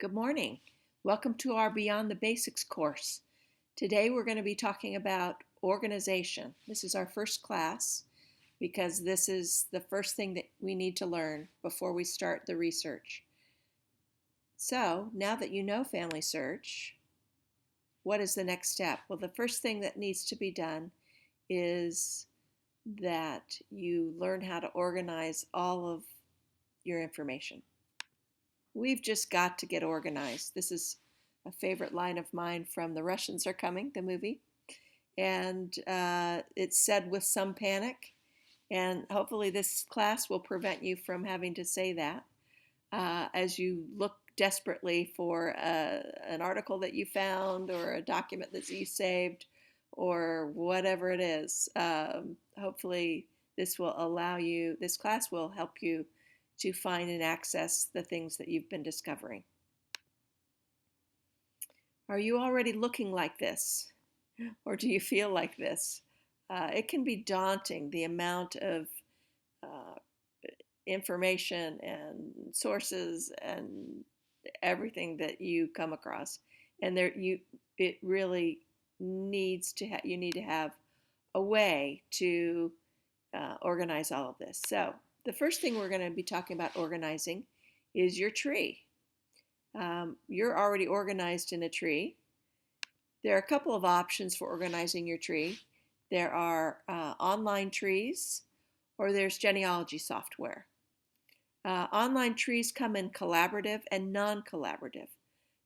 Good morning. Welcome to our Beyond the Basics course. Today we're going to be talking about organization. This is our first class because this is the first thing that we need to learn before we start the research. So now that you know Family Search, what is the next step? Well, the first thing that needs to be done is that you learn how to organize all of your information. We've just got to get organized. This is a favorite line of mine from The Russians Are Coming, the movie. And it's said with some panic. And hopefully this class will prevent you from having to say that as you look desperately for an article that you found or a document that you saved or whatever it is. Hopefully this class will help you to find and access the things that you've been discovering. Are you already looking like this? Or do you feel like this? It can be daunting, the amount of information and sources and everything that you come across. And it really you need to have a way to organize all of this. So the first thing we're going to be talking about organizing is your tree. You're already organized in a tree. There are a couple of options for organizing your tree. There are online trees, or there's genealogy software. Online trees come in collaborative and non-collaborative.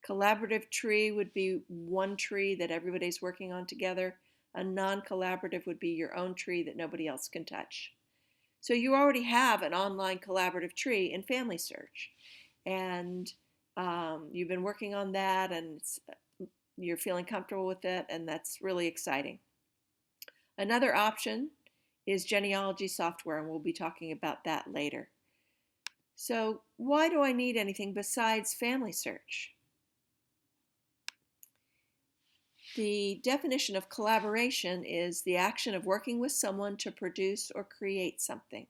Collaborative tree would be one tree that everybody's working on together. A non-collaborative would be your own tree that nobody else can touch. So you already have an online collaborative tree in Family Search, and you've been working on that, and you're feeling comfortable with it, and that's really exciting. Another option is genealogy software, and we'll be talking about that later. So why do I need anything besides Family Search? The definition of collaboration is the action of working with someone to produce or create something.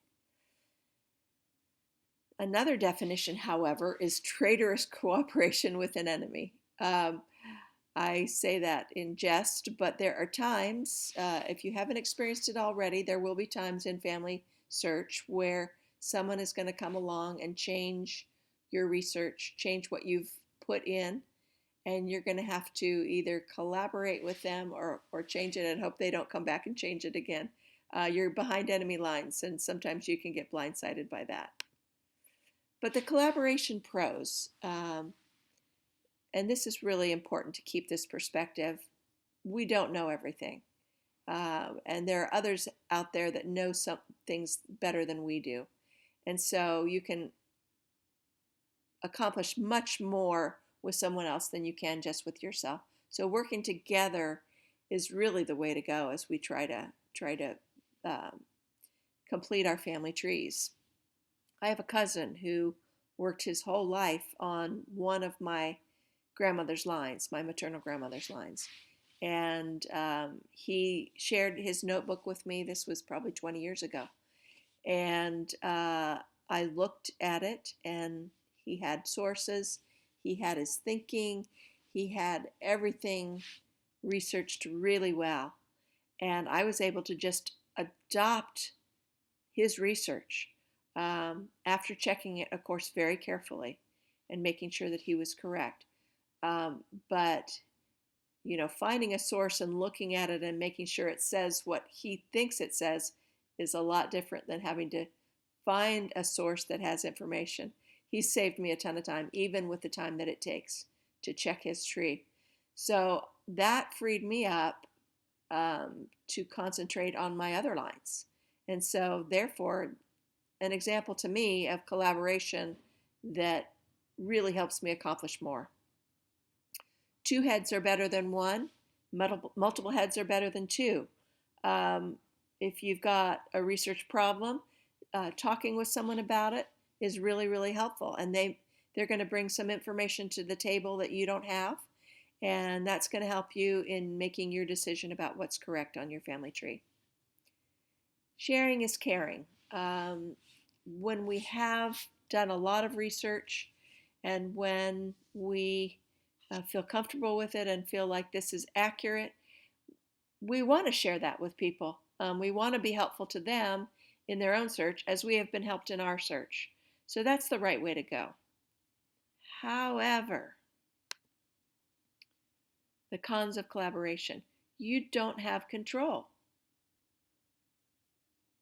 Another definition, however, is traitorous cooperation with an enemy. I say that in jest, but there are times, if you haven't experienced it already, there will be times in Family Search where someone is going to come along and change your research, change what you've put in, and you're going to have to either collaborate with them or change it and hope they don't come back and change it again. You're behind enemy lines, and sometimes you can get blindsided by that. But the collaboration pros, and this is really important to keep this perspective, we don't know everything. And there are others out there that know some things better than we do. And so you can accomplish much more with someone else than you can just with yourself. So working together is really the way to go as we try to complete our family trees. I have a cousin who worked his whole life on one of my grandmother's lines, my maternal grandmother's lines. And he shared his notebook with me. This was probably 20 years ago. And I looked at it, and he had sources, he had his thinking, he had everything researched really well. And I was able to just adopt his research after checking it, of course, very carefully and making sure that he was correct. But finding a source and looking at it and making sure it says what he thinks it says is a lot different than having to find a source that has information. He's saved me a ton of time, even with the time that it takes to check his tree. So that freed me up to concentrate on my other lines. And so therefore, an example to me of collaboration that really helps me accomplish more. Two heads are better than one. Multiple heads are better than two. If you've got a research problem, talking with someone about it is really, really helpful. And they're going to bring some information to the table that you don't have. And that's going to help you in making your decision about what's correct on your family tree. Sharing is caring. When we have done a lot of research And when we feel comfortable with it and feel like this is accurate, we want to share that with people. We want to be helpful to them in their own search as we have been helped in our search. So that's the right way to go. However, the cons of collaboration: you don't have control.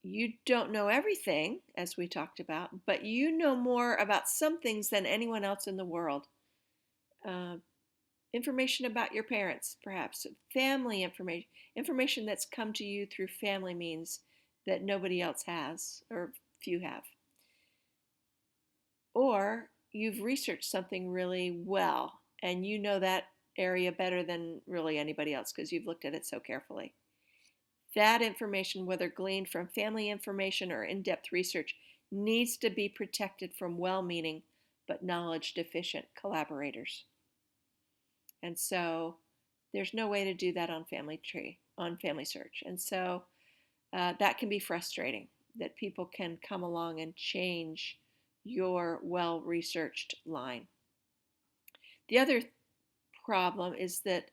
You don't know everything, as we talked about, but you know more about some things than anyone else in the world. Uh, Information about your parents, perhaps, family information, information that's come to you through family means that nobody else has, or few have. Or you've researched something really well and you know that area better than really anybody else because you've looked at it so carefully. That information, whether gleaned from family information or in-depth research, needs to be protected from well-meaning but knowledge deficient collaborators. And so there's no way to do that on Family Tree, on Family Search. And so that can be frustrating, that people can come along and change your well-researched line. The other problem is that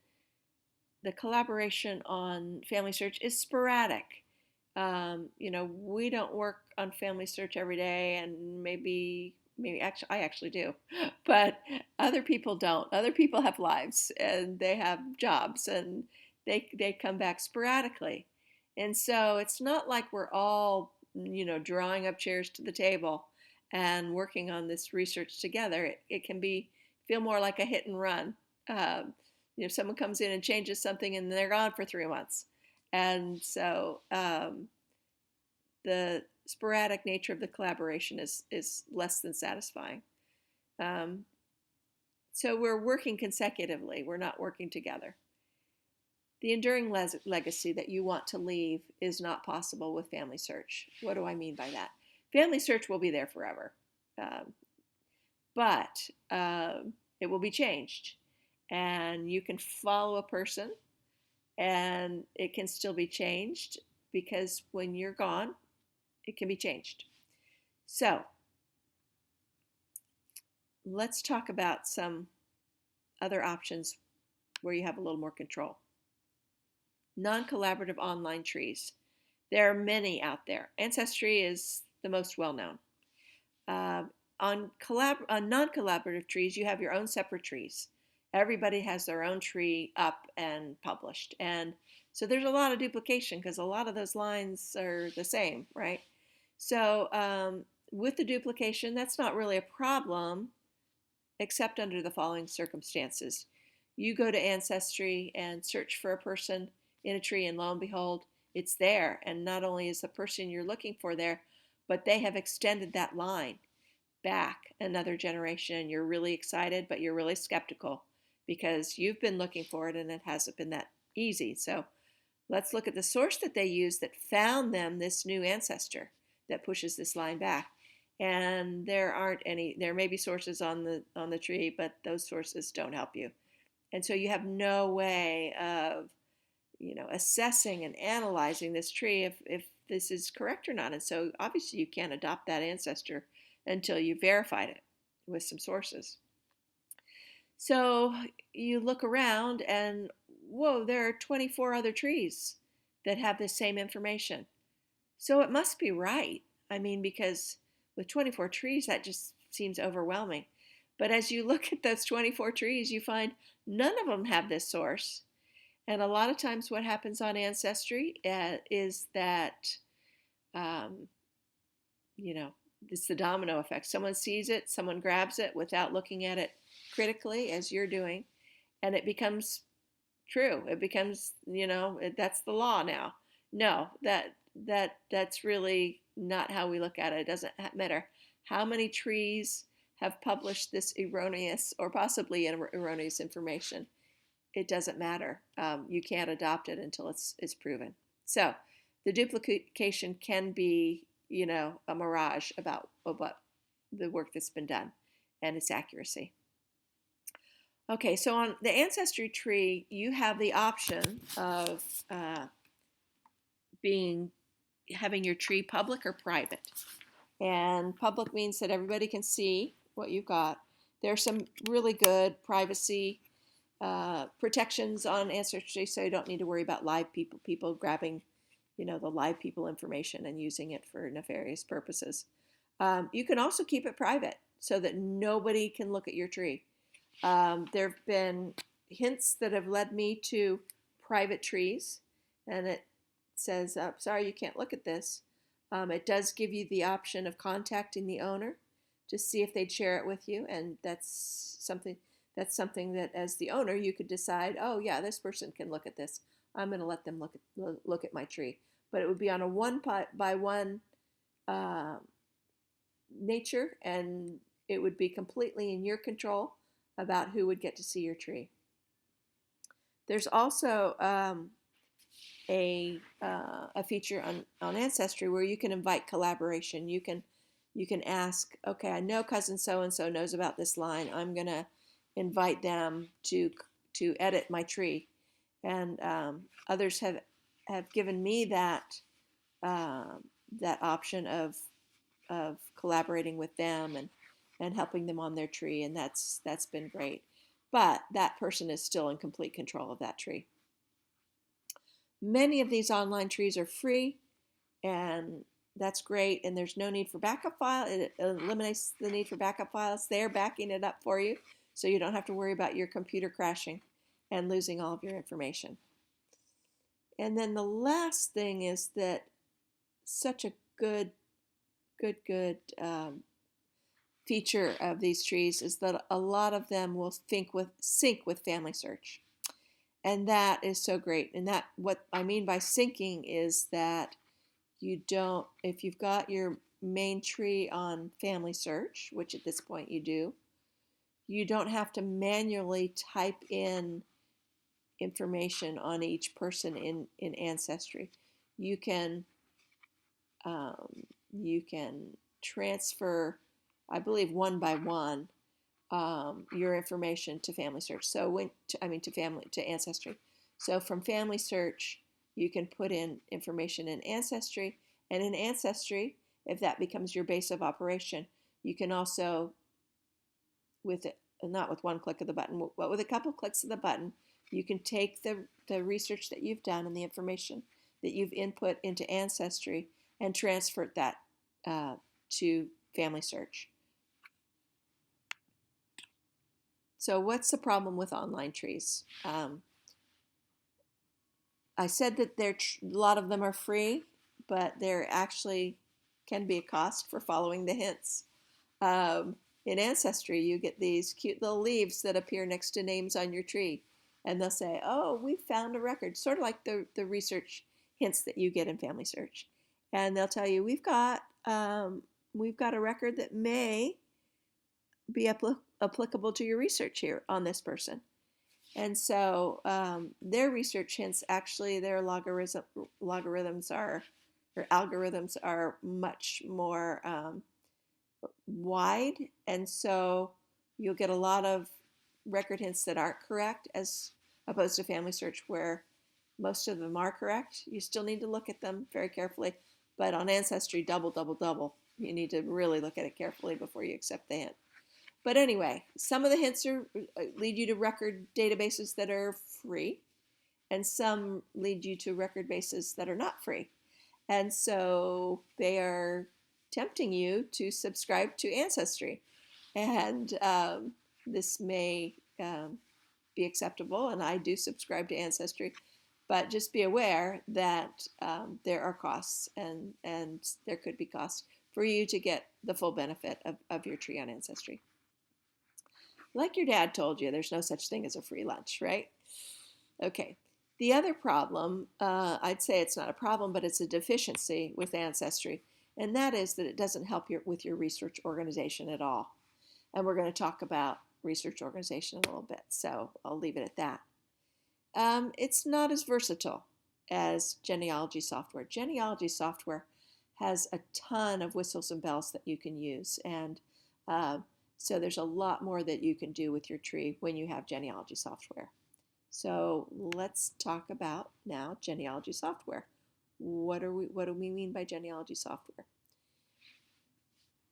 the collaboration on Family Search is sporadic. We don't work on Family Search every day, and maybe actually I actually do, but other people don't. Other people have lives and they have jobs, and they come back sporadically, and so it's not like we're all drawing up chairs to the table and working on this research together. It can feel more like a hit and run. Someone comes in and changes something and they're gone for 3 months. And so the sporadic nature of the collaboration is less than satisfying. So we're working consecutively. We're not working together. The enduring legacy that you want to leave is not possible with Family Search. What do I mean by that? Family Search will be there forever, but it will be changed. And you can follow a person and it can still be changed, because when you're gone, it can be changed. So let's talk about some other options where you have a little more control. Non-collaborative online trees. There are many out there. Ancestry is the most well-known. On non-collaborative trees, you have your own separate trees. Everybody has their own tree up and published. And so there's a lot of duplication because a lot of those lines are the same, right? So with the duplication, that's not really a problem, except under the following circumstances. You go to Ancestry and search for a person in a tree, and lo and behold, it's there. And not only is the person you're looking for there, but they have extended that line back another generation, and you're really excited, but you're really skeptical because you've been looking for it and it hasn't been that easy. So let's look at the source that they used that found them this new ancestor that pushes this line back. And there aren't any. There may be sources on the tree, but those sources don't help you. And so you have no way of assessing and analyzing this tree if this is correct or not. And so obviously you can't adopt that ancestor until you verified it with some sources. So you look around and whoa, there are 24 other trees that have the same information. So it must be right. I mean, because with 24 trees, that just seems overwhelming. But as you look at those 24 trees, you find none of them have this source. And a lot of times what happens on Ancestry is that, it's the domino effect. Someone sees it, someone grabs it without looking at it critically, as you're doing, and it becomes true. It becomes, that's the law now. No, that's really not how we look at it. It doesn't matter how many trees have published this erroneous or possibly erroneous information. It doesn't matter. You can't adopt it until it's proven. So the duplication can be, a mirage about what the work that's been done and its accuracy. Okay, so on the Ancestry tree, you have the option of having your tree public or private. And public means that everybody can see what you've got. There are some really good privacy protections on Ancestry, so you don't need to worry about live people grabbing, the live people information and using it for nefarious purposes. You can also keep it private so that nobody can look at your tree. There have been hints that have led me to private trees, and it says, sorry, you can't look at this. It does give you the option of contacting the owner to see if they'd share it with you, and that's something that as the owner you could decide, oh yeah, this person can look at this. I'm going to let them look at my tree. But it would be on a one by one nature, and it would be completely in your control about who would get to see your tree. There's also a feature on Ancestry where you can invite collaboration. You can ask, okay, I know cousin so and so knows about this line. I'm gonna invite them to edit my tree, and others have given me that option of collaborating with them and helping them on their tree, and that's been great. But that person is still in complete control of that tree. Many of these online trees are free, and that's great, and there's no need for backup file. It eliminates the need for backup files. They're backing it up for you, so you don't have to worry about your computer crashing and losing all of your information. And then the last thing is that such a good feature of these trees is that a lot of them will sync with Family Search. And that is so great. And that, what I mean by syncing is that you don't, if you've got your main tree on Family Search, which at this point you do, you don't have to manually type in information on each person in Ancestry. You can transfer, I believe, one by one, your information to Family Search. So to Ancestry. So from Family Search, you can put in information in Ancestry, and in Ancestry, if that becomes your base of operation, you can also, not with one click of the button, but with a couple clicks of the button, you can take the research that you've done and the information that you've input into Ancestry and transfer that to Family Search. So what's the problem with online trees? I said that a lot of them are free, but there actually can be a cost for following the hints. In Ancestry, you get these cute little leaves that appear next to names on your tree, and they'll say, oh, we found a record, sort of like the research hints that you get in Family Search. And they'll tell you, we've got a record that may be applicable to your research here on this person. And so their research hints, actually, their algorithms are much more wide, and so you'll get a lot of record hints that aren't correct, as opposed to Family Search, where most of them are correct. You still need to look at them very carefully, but on Ancestry, double. You need to really look at it carefully before you accept the hint. But anyway, some of the hints lead you to record databases that are free, and some lead you to record bases that are not free. And so they are tempting you to subscribe to Ancestry. And this may be acceptable, and I do subscribe to Ancestry, but just be aware that there are costs, and there could be costs for you to get the full benefit of your tree on Ancestry. Like your dad told you, there's no such thing as a free lunch, right? Okay. The other problem, I'd say it's not a problem, but it's a deficiency with Ancestry, and that is that it doesn't help with your research organization at all. And we're going to talk about research organization in a little bit, so I'll leave it at that. It's not as versatile as Genealogy Software. Genealogy Software has a ton of whistles and bells that you can use, and so there's a lot more that you can do with your tree when you have Genealogy Software. So let's talk about now Genealogy Software. What do we mean by Genealogy Software?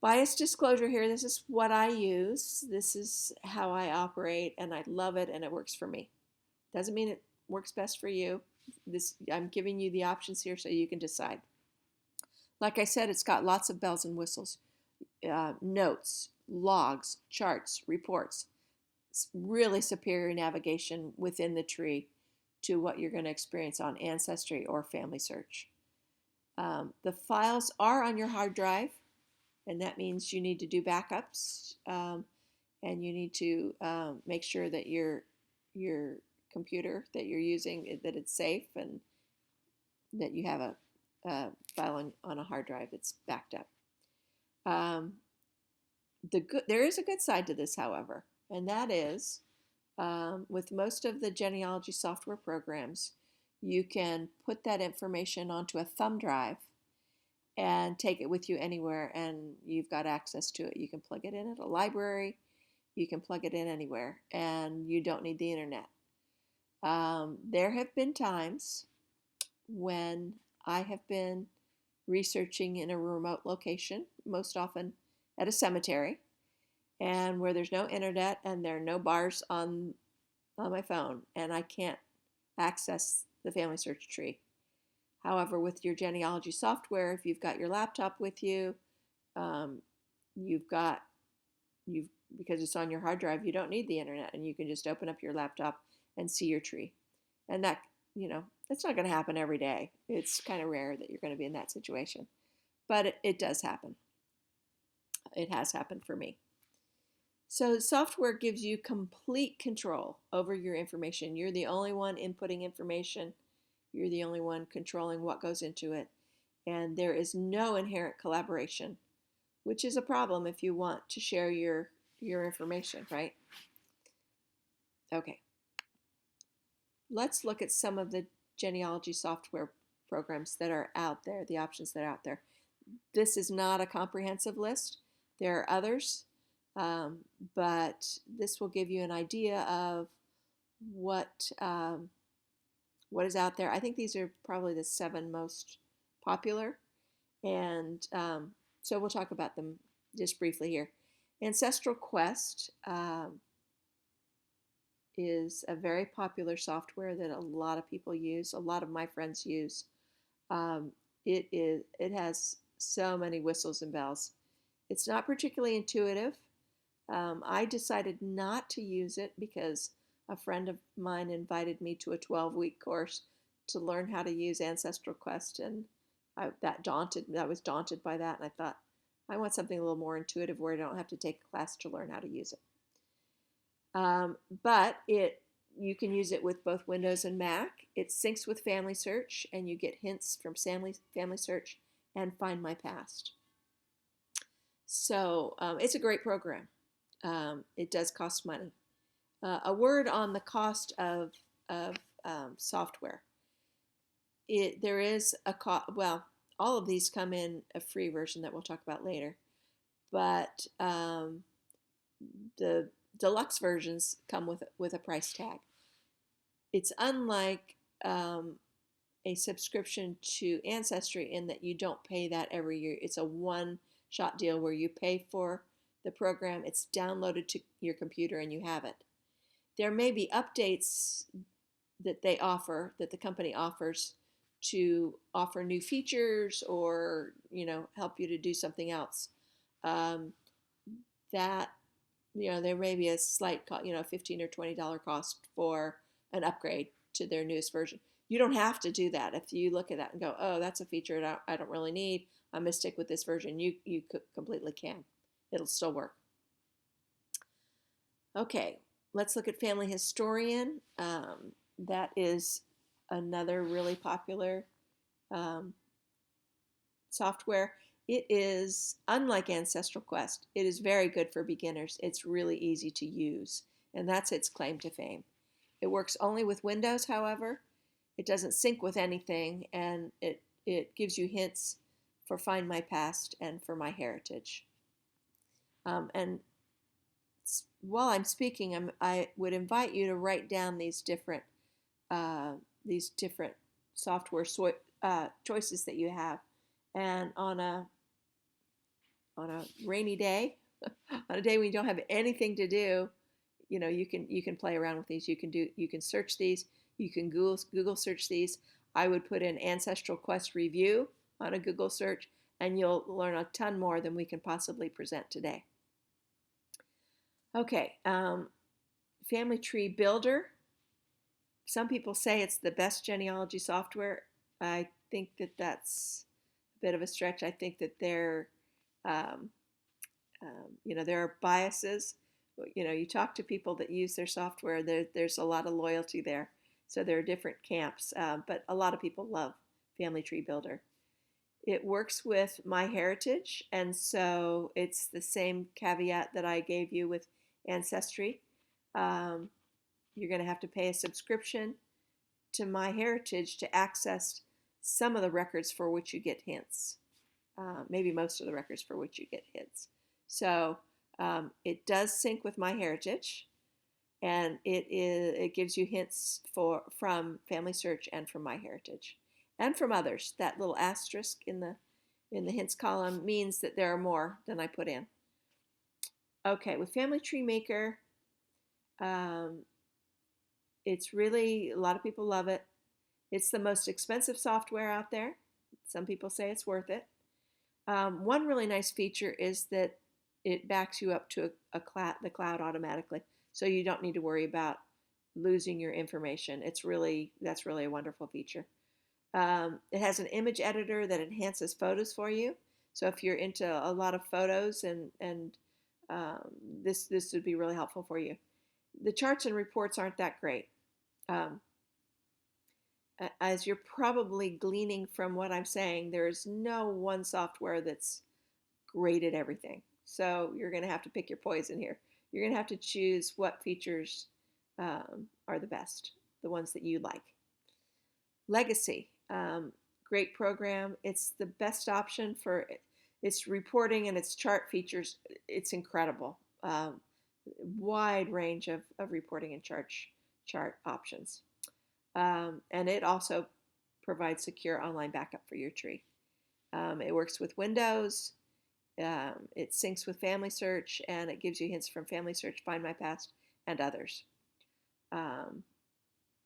Bias disclosure here, this is what I use. This is how I operate, and I love it, and it works for me. Doesn't mean it works best for you. I'm giving you the options here so you can decide. Like I said, it's got lots of bells and whistles. Notes, logs, charts, reports. It's really superior navigation within the tree to what you're going to experience on Ancestry or Family Search. The files are on your hard drive, and that means you need to do backups, and you need to make sure that your computer that you're using, that it's safe, and that you have a file on a hard drive that's backed up. There is a good side to this, however, and that is with most of the genealogy software programs, you can put that information onto a thumb drive and take it with you anywhere, and you've got access to it. You can plug it in at a library, you can plug it in anywhere, and you don't need the internet. There have been times when I have been researching in a remote location, most often at a cemetery, and where there's no internet and there are no bars on my phone, and I can't access the family search tree. However, with your genealogy software, if you've got your laptop with you, because it's on your hard drive, you don't need the internet, and you can just open up your laptop and see your tree. And that, that's not going to happen every day. It's kind of rare that you're going to be in that situation, but it does happen. It has happened for me. So software gives you complete control over your information. You're the only one inputting information. You're the only one controlling what goes into it. And there is no inherent collaboration, which is a problem if you want to share your information, right? Okay. Let's look at some of the genealogy software programs that are out there, the options that are out there. This is not a comprehensive list. There are others, but this will give you an idea of what is out there. I think these are probably the 7 most popular, and so we'll talk about them just briefly here. Ancestral Quest is a very popular software that a lot of people use. A lot of my friends use. It has so many whistles and bells. It's not particularly intuitive. I decided not to use it because a friend of mine invited me to a 12-week course to learn how to use Ancestral Quest, and I was daunted by that, and I thought, I want something a little more intuitive where I don't have to take a class to learn how to use it. But you can use it with both Windows and Mac. It syncs with Family Search, and you get hints from Family Search and Find My Past. So it's a great program. It does cost money. A word on the cost of software. There is a cost. Well, all of these come in a free version that we'll talk about later, but the deluxe versions come with a price tag. It's unlike a subscription to Ancestry in that you don't pay that every year. It's a one-shot deal where you pay for the program, it's downloaded to your computer, and you have it. There may be updates that the company offers to offer new features or help you to do something else. That there may be a slight $15 or $20 cost for an upgrade to their newest version. You don't have to do that. If you look at that and go, oh, that's a feature I don't really need, I'm going to stick with this version, you completely can. It'll still work. Okay, let's look at Family Historian. That is another really popular software. It is, unlike Ancestral Quest, it is very good for beginners. It's really easy to use, and that's its claim to fame. It works only with Windows, however. It doesn't sync with anything, and it gives you hints for Find My Past and for My Heritage. And while I'm speaking, I would invite you to write down these different software choices that you have, and on on a rainy day, on a day when you don't have anything to do, you can play around with these. You can search these. You can Google search these. I would put in Ancestral Quest review on a Google search, and you'll learn a ton more than we can possibly present today. Okay, Family Tree Builder. Some people say it's the best genealogy software. I think that that's a bit of a stretch. I think that um, there are biases. You talk to people that use their software, there's a lot of loyalty there. So there are different camps, but a lot of people love Family Tree Builder. It works with MyHeritage, and so it's the same caveat that I gave you with Ancestry. You're going to have to pay a subscription to MyHeritage to access some of the records for which you get hints, maybe most of the records for which you get hints. So it does sync with MyHeritage, and it gives you hints from Family Search and from MyHeritage, and from others. That little asterisk in the hints column means that there are more than I put in. Okay, with Family Tree Maker, it's really, a lot of people love it. It's the most expensive software out there. Some people say it's worth it. One really nice feature is that it backs you up to the cloud automatically, so you don't need to worry about losing your information. That's really a wonderful feature. It has an image editor that enhances photos for you. So if you're into a lot of photos, and this would be really helpful for you. The charts and reports aren't that great. As you're probably gleaning from what I'm saying, there's no one software that's great at everything. So you're going to have to pick your poison here. You're going to have to choose what features are the best, the ones that you like. Legacy, great program. It's the best option for its reporting and its chart features. It's incredible. Wide range of reporting and chart options. And it also provides secure online backup for your tree. It works with Windows. It syncs with Family Search, and it gives you hints from Family Search, Find My Past, and others.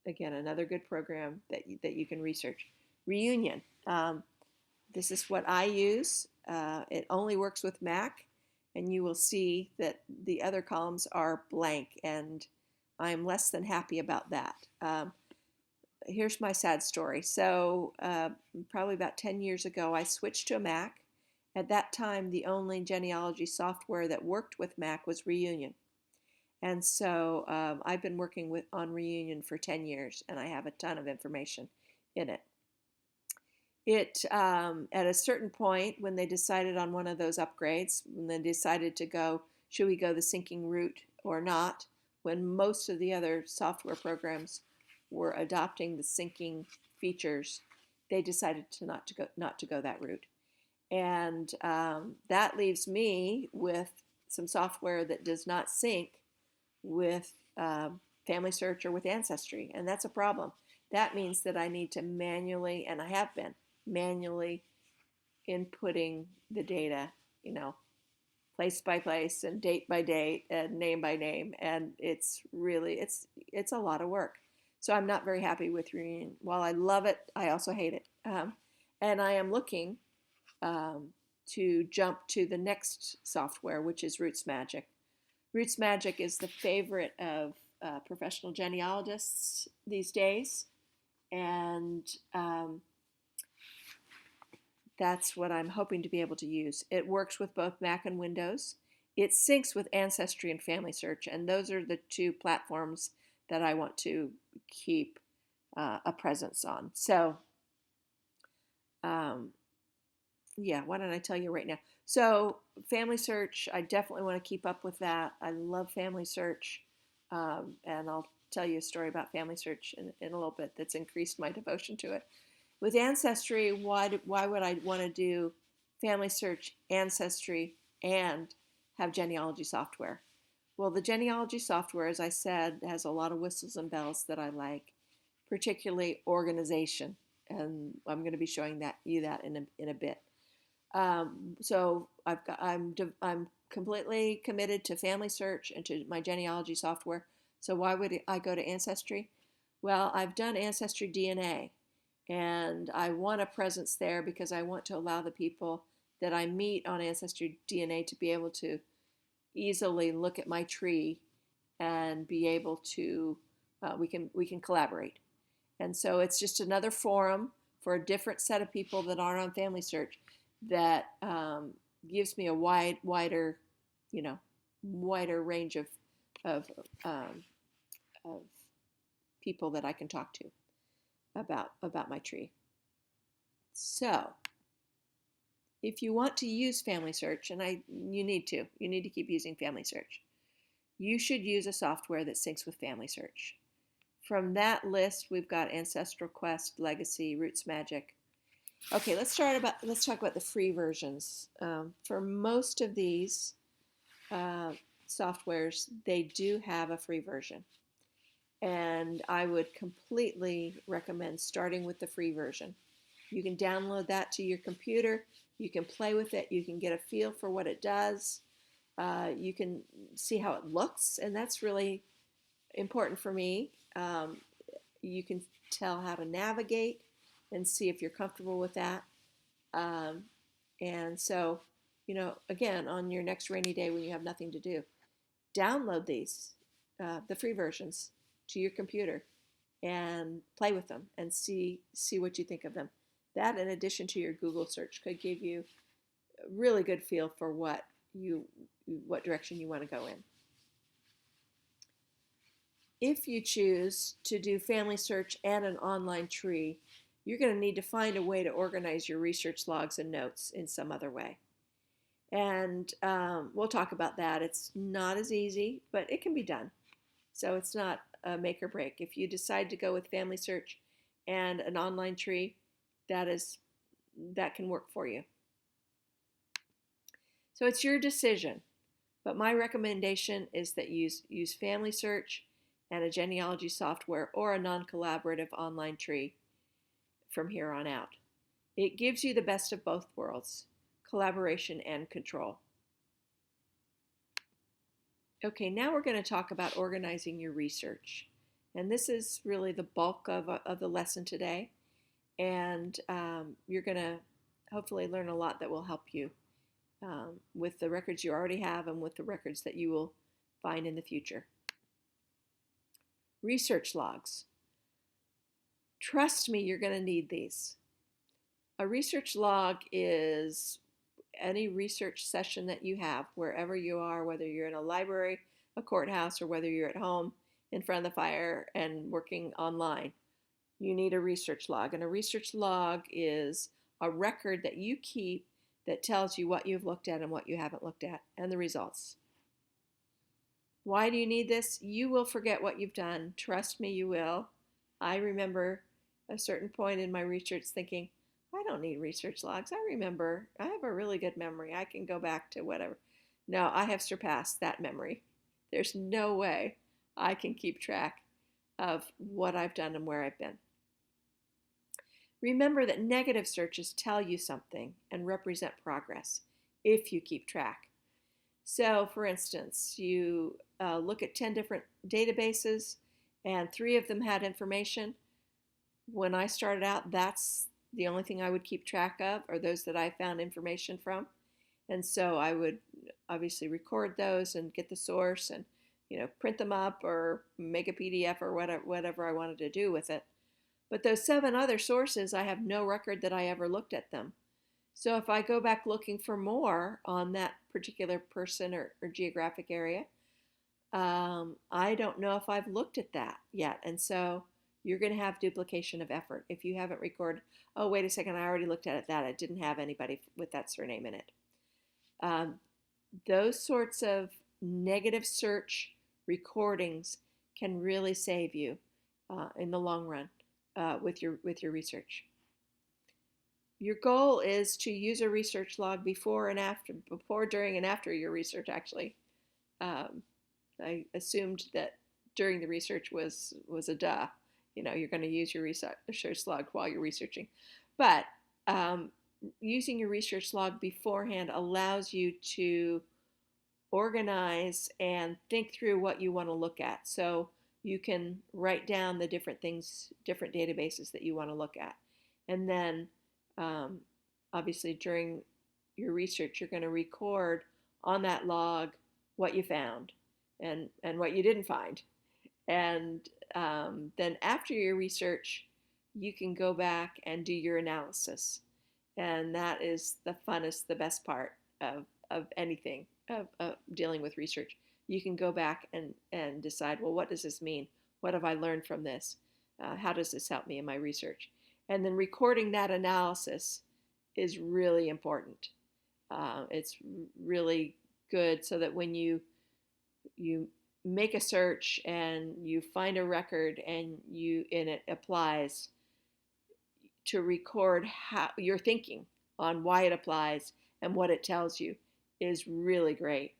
Again, another good program that you can research. Reunion. This is what I use. It only works with Mac, and you will see that the other columns are blank, and I'm less than happy about that. Here's my sad story. So probably about 10 years ago, I switched to a Mac. At that time, the only genealogy software that worked with Mac was Reunion. And so I've been working on Reunion for 10 years, and I have a ton of information in it. At a certain point, when they decided on one of those upgrades, when they decided to go, should we go the syncing route or not, when most of the other software programs were adopting the syncing features, they decided not to go that route. And that leaves me with some software that does not sync with Family Search or with Ancestry, and that's a problem. That means that I need to manually, and I have been manually inputting the data, place by place and date by date and name by name, and it's a lot of work. So I'm not very happy with Reunion. While I love it, I also hate it, and I am looking to jump to the next software, which is Roots Magic. Roots Magic is the favorite of professional genealogists these days, and that's what I'm hoping to be able to use. It works with both Mac and Windows. It syncs with Ancestry and Family Search, and those are the two platforms that I want to keep a presence on. So, yeah, why don't I tell you right now? So Family Search, I definitely want to keep up with that. I love Family Search, and I'll tell you a story about Family Search in a little bit that's increased my devotion to it. With Ancestry, why would I want to do Family Search, Ancestry, and have genealogy software? Well, the genealogy software, as I said, has a lot of whistles and bells that I like, particularly organization, and I'm going to be showing you that in a bit. So I'm completely committed to Family Search and to my genealogy software. So why would I go to Ancestry? Well, I've done Ancestry DNA, and I want a presence there because I want to allow the people that I meet on Ancestry DNA to be able to easily look at my tree and be able to we can collaborate. And so it's just another forum for a different set of people that aren't on Family Search that gives me a wider, you know, wider range of, um, of people that I can talk to about my tree. So if you want to use Family Search, and you need to keep using Family Search, you should use a software that syncs with Family Search. From that list, we've got Ancestral Quest, Legacy, Roots Magic. Okay, let's talk about the free versions. For most of these softwares, they do have a free version, and I would completely recommend starting with the free version. You can download that to your computer. You can play with it. You can get a feel for what it does. You can see how it looks, and that's really important for me. You can tell how to navigate and see if you're comfortable with that. And so, again, on your next rainy day when you have nothing to do, download these, the free versions, to your computer and play with them and see what you think of them. That, in addition to your Google search, could give you a really good feel for what direction you want to go in. If you choose to do Family Search and an online tree, you're going to need to find a way to organize your research logs and notes in some other way. And we'll talk about that. It's not as easy, but it can be done. So it's not a make or break. If you decide to go with Family Search and an online tree, that can work for you. So it's your decision. But my recommendation is that you use Family Search and a genealogy software or a non-collaborative online tree from here on out. It gives you the best of both worlds, collaboration and control. Okay, now we're going to talk about organizing your research. And this is really the bulk of the lesson today. And you're going to hopefully learn a lot that will help you with the records you already have and with the records that you will find in the future. Research logs. Trust me, you're going to need these. A research log is any research session that you have, wherever you are, whether you're in a library, a courthouse, or whether you're at home in front of the fire and working online. You need a research log. And a research log is a record that you keep that tells you what you've looked at and what you haven't looked at and the results. Why do you need this? You will forget what you've done. Trust me, you will. I remember a certain point in my research thinking, I don't need research logs. I remember. I have a really good memory. I can go back to whatever. No, I have surpassed that memory. There's no way I can keep track of what I've done and where I've been. Remember that negative searches tell you something and represent progress if you keep track. So, for instance, you look at 10 different databases and 3 of them had information. When I started out, that's the only thing I would keep track of, are those that I found information from. And so I would obviously record those and get the source and print them up or make a PDF or whatever I wanted to do with it. But those 7 other sources, I have no record that I ever looked at them. So if I go back looking for more on that particular person or geographic area, I don't know if I've looked at that yet. And so you're going to have duplication of effort. If you haven't recorded, oh, wait a second, I already looked at that. I didn't have anybody with that surname in it. Those sorts of negative search recordings can really save you in the long run with your research. Your goal is to use a research log before, during, and after your research, actually. I assumed that during the research was a you're going to use your research log while you're researching. But using your research log beforehand allows you to organize and think through what you want to look at. So you can write down the different things, different databases that you want to look at. And then um, obviously during your research, you're going to record on that log what you found and what you didn't find. And then after your research, you can go back and do your analysis. And that is the funnest, the best part of anything, of dealing with research. You can go back and decide, well, what does this mean? What have I learned from this? How does this help me in my research? And then recording that analysis is really important. It's really good so that when you make a search and you find a record and it applies, to record how you're thinking on why it applies and what it tells you is really great.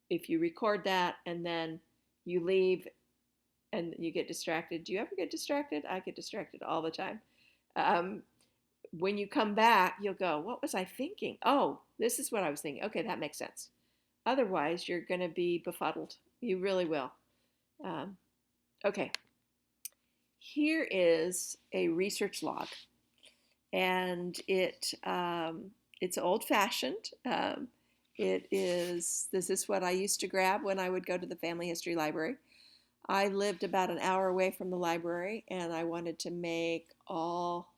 If you record that and then you leave and you get distracted, do you ever get distracted? I get distracted all the time. Um, when you come back, you'll go, what was I thinking? Oh, this is what I was thinking. Okay, that makes sense. Otherwise, you're going to be befuddled. You really will. Um, okay, here is a research log, and it's old-fashioned. This is what I used to grab when I would go to the family history library. I lived about an hour away from the library, and I wanted to make all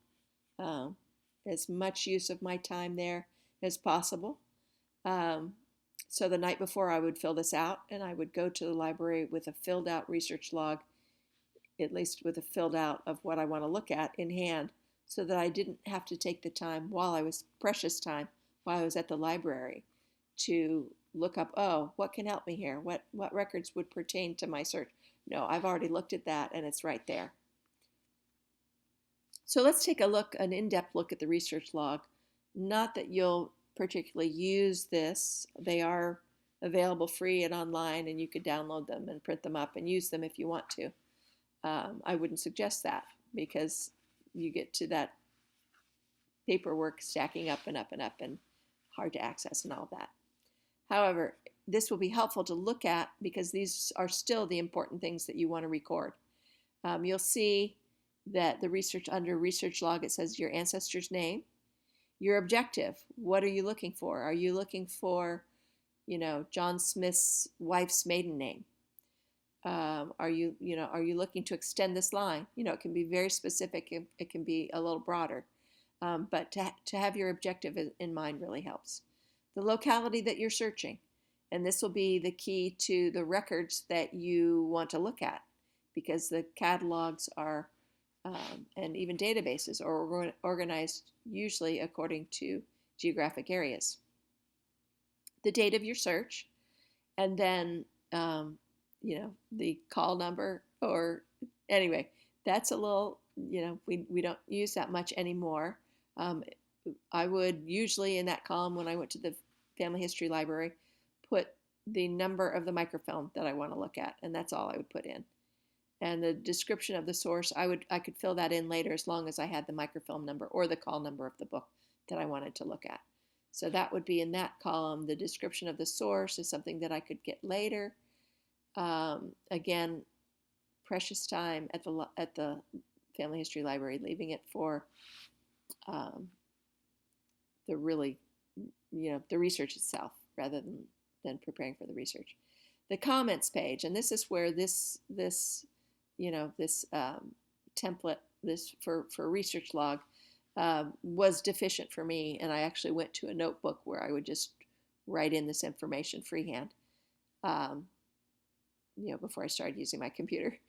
as much use of my time there as possible. So the night before, I would fill this out, and I would go to the library with a filled out research log, at least with a filled out of what I want to look at in hand, so that I didn't have to take the time precious time while I was at the library to look up, oh, what can help me here? What records would pertain to my search? No, I've already looked at that and it's right there. So let's take an in-depth look at the research log. Not that you'll particularly use this. They are available free and online, and you could download them and print them up and use them if you want to. I wouldn't suggest that because you get to that paperwork stacking up and up and up and hard to access and all that. However, this will be helpful to look at because these are still the important things that you want to record. You'll see that under research log, it says your ancestor's name, your objective. What are you looking for? Are you looking for, John Smith's wife's maiden name? Are you looking to extend this line? It can be very specific. It can be a little broader. But to have your objective in mind really helps. The locality that you're searching, and this will be the key to the records that you want to look at, because the catalogs are, and even databases are organized usually according to geographic areas. The date of your search, and then the call number, or anyway, that's a little, we don't use that much anymore. I would usually in that column when I went to the family history library put the number of the microfilm that I want to look at, and that's all I would put in. And the description of the source, I could fill that in later as long as I had the microfilm number or the call number of the book that I wanted to look at. So that would be in that column. The description of the source is something that I could get later. Again, precious time at the family history library, leaving it for the research itself rather than preparing for the research. The comments page, and this is where this template, this for research log, was deficient for me, and I actually went to a notebook where I would just write in this information freehand, before I started using my computer.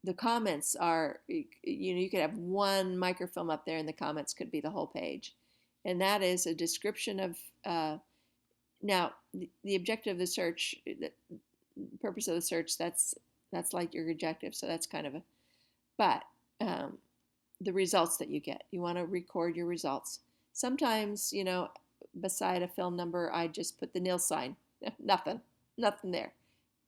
The comments are, you could have one microfilm up there and the comments could be the whole page. And that is a description of, now the objective of the search, the purpose of the search, that's like your objective. So that's kind of but the results that you get, you want to record your results. Sometimes, beside a film number, I just put the nil sign, nothing there.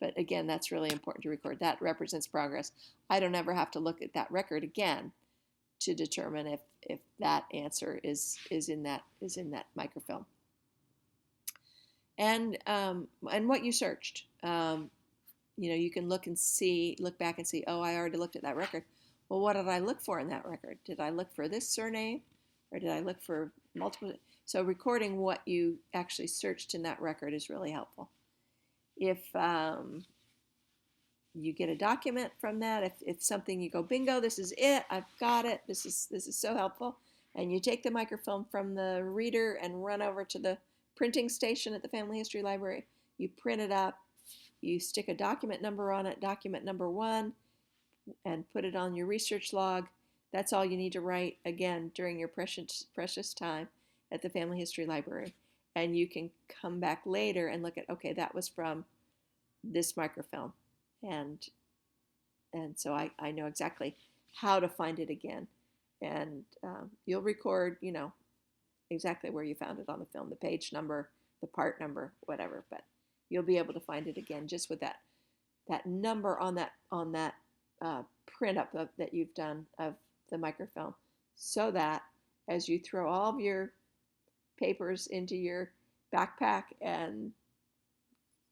But again, that's really important to record. That represents progress. I don't ever have to look at that record again to determine if that answer is in that microfilm. And what you searched. You can look back and see, oh, I already looked at that record. Well, what did I look for in that record? Did I look for this surname, or did I look for multiple? So recording what you actually searched in that record is really helpful. If you get a document from that, if something, you go, bingo, this is it, I've got it, this is so helpful, and you take the microfilm from the reader and run over to the printing station at the Family History Library, you print it up, you stick a document number on it, document number 1, and put it on your research log. That's all you need to write, again, during your precious time at the Family History Library. And you can come back later and look at, okay, that was from this microfilm. And so I know exactly how to find it again. And you'll record, exactly where you found it on the film, the page number, the part number, whatever. But you'll be able to find it again just with that number on that print up that you've done of the microfilm, so that as you throw all of your papers into your backpack and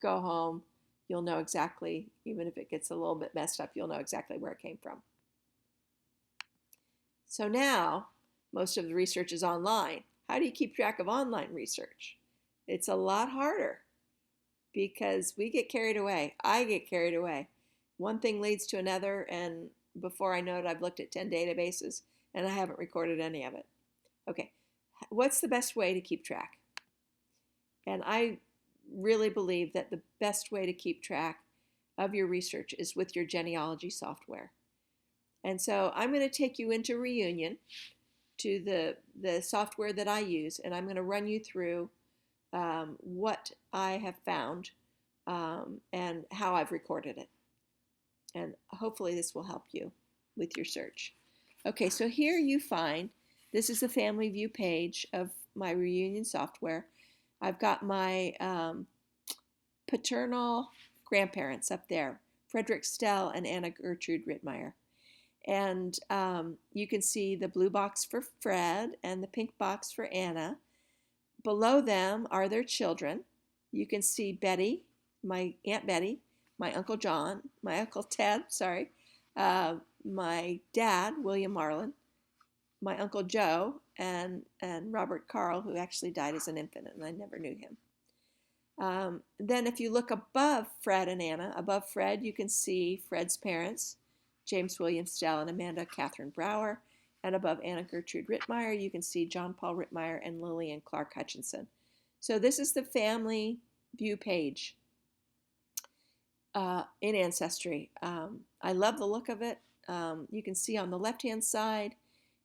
go home, you'll know exactly, even if it gets a little bit messed up, you'll know exactly where it came from. So now, most of the research is online. How do you keep track of online research? It's a lot harder because we get carried away. I get carried away. One thing leads to another, and before I know it, I've looked at 10 databases and I haven't recorded any of it. Okay, what's the best way to keep track? And I really believe that the best way to keep track of your research is with your genealogy software. And so I'm going to take you into Reunion, to the software that I use, and I'm going to run you through what I have found and how I've recorded it. And hopefully this will help you with your search. Okay, so here you find, this is the family view page of my Reunion software. I've got my paternal grandparents up there, Frederick Stell and Anna Gertrude Rittmeyer. And you can see the blue box for Fred and the pink box for Anna. Below them are their children. You can see Betty, my Aunt Betty, my Uncle John, my Uncle Ted, my dad, William Marlin, my Uncle Joe, and Robert Carl, who actually died as an infant, and I never knew him. Then if you look above Fred and Anna, above Fred, you can see Fred's parents, James William Stell and Amanda Catherine Brower. And above Anna Gertrude Rittmeyer, you can see John Paul Rittmeyer and Lillian Clark Hutchinson. So this is the family view page in Ancestry. I love the look of it. You can see on the left-hand side,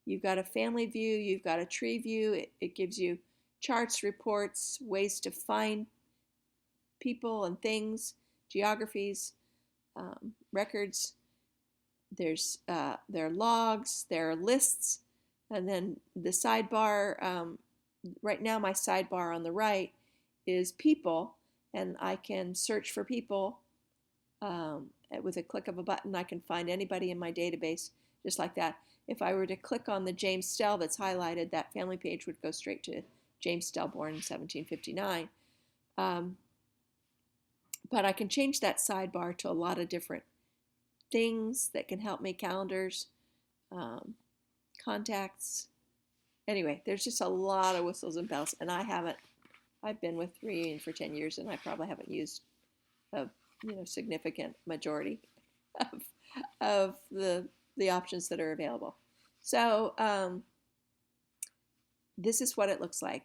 you've got a family view, you've got a tree view. It gives you charts, reports, ways to find people and things, geographies, records. There are logs, there are lists, and then the sidebar. Right now my sidebar on the right is people, and I can search for people. With a click of a button, I can find anybody in my database just like that. If I were to click on the James Stell that's highlighted, that family page would go straight to James Stell, born in 1759. But I can change that sidebar to a lot of different things that can help me, calendars, contacts. Anyway, there's just a lot of whistles and bells, and I've been with Reunion for 10 years, and I probably haven't used a significant majority of the options that are available. So this is what it looks like.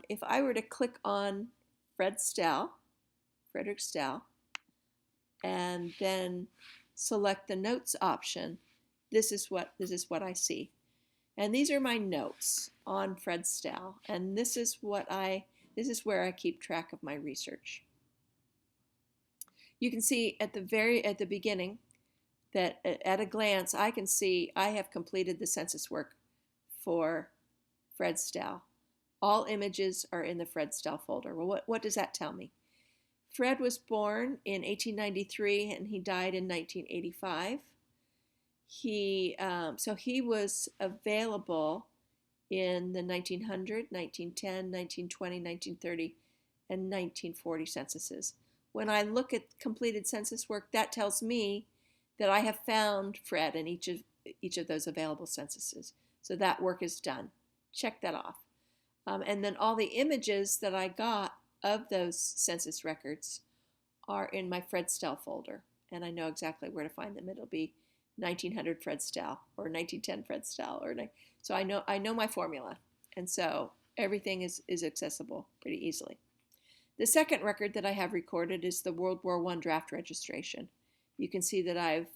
If I were to click on Frederick Stell, and then select the notes option, this is what I see. And these are my notes on Fred Stell, and this is where I keep track of my research. You can see at the beginning that at a glance I can see I have completed the census work for Fred Stell. All images are in the Fred Stell folder. Well, what does that tell me? Fred was born in 1893 and he died in 1985. So he was available in the 1900, 1910, 1920, 1930, and 1940 censuses. When I look at completed census work, that tells me that I have found Fred in each of those available censuses. So that work is done. Check that off. And then all the images that I got of those census records are in my Fred Stell folder, and I know exactly where to find them. It'll be 1900 Fred Stell or 1910 Fred Stell, so I know my formula, and so everything is accessible pretty easily. The second record that I have recorded is the World War I draft registration. You can see that I've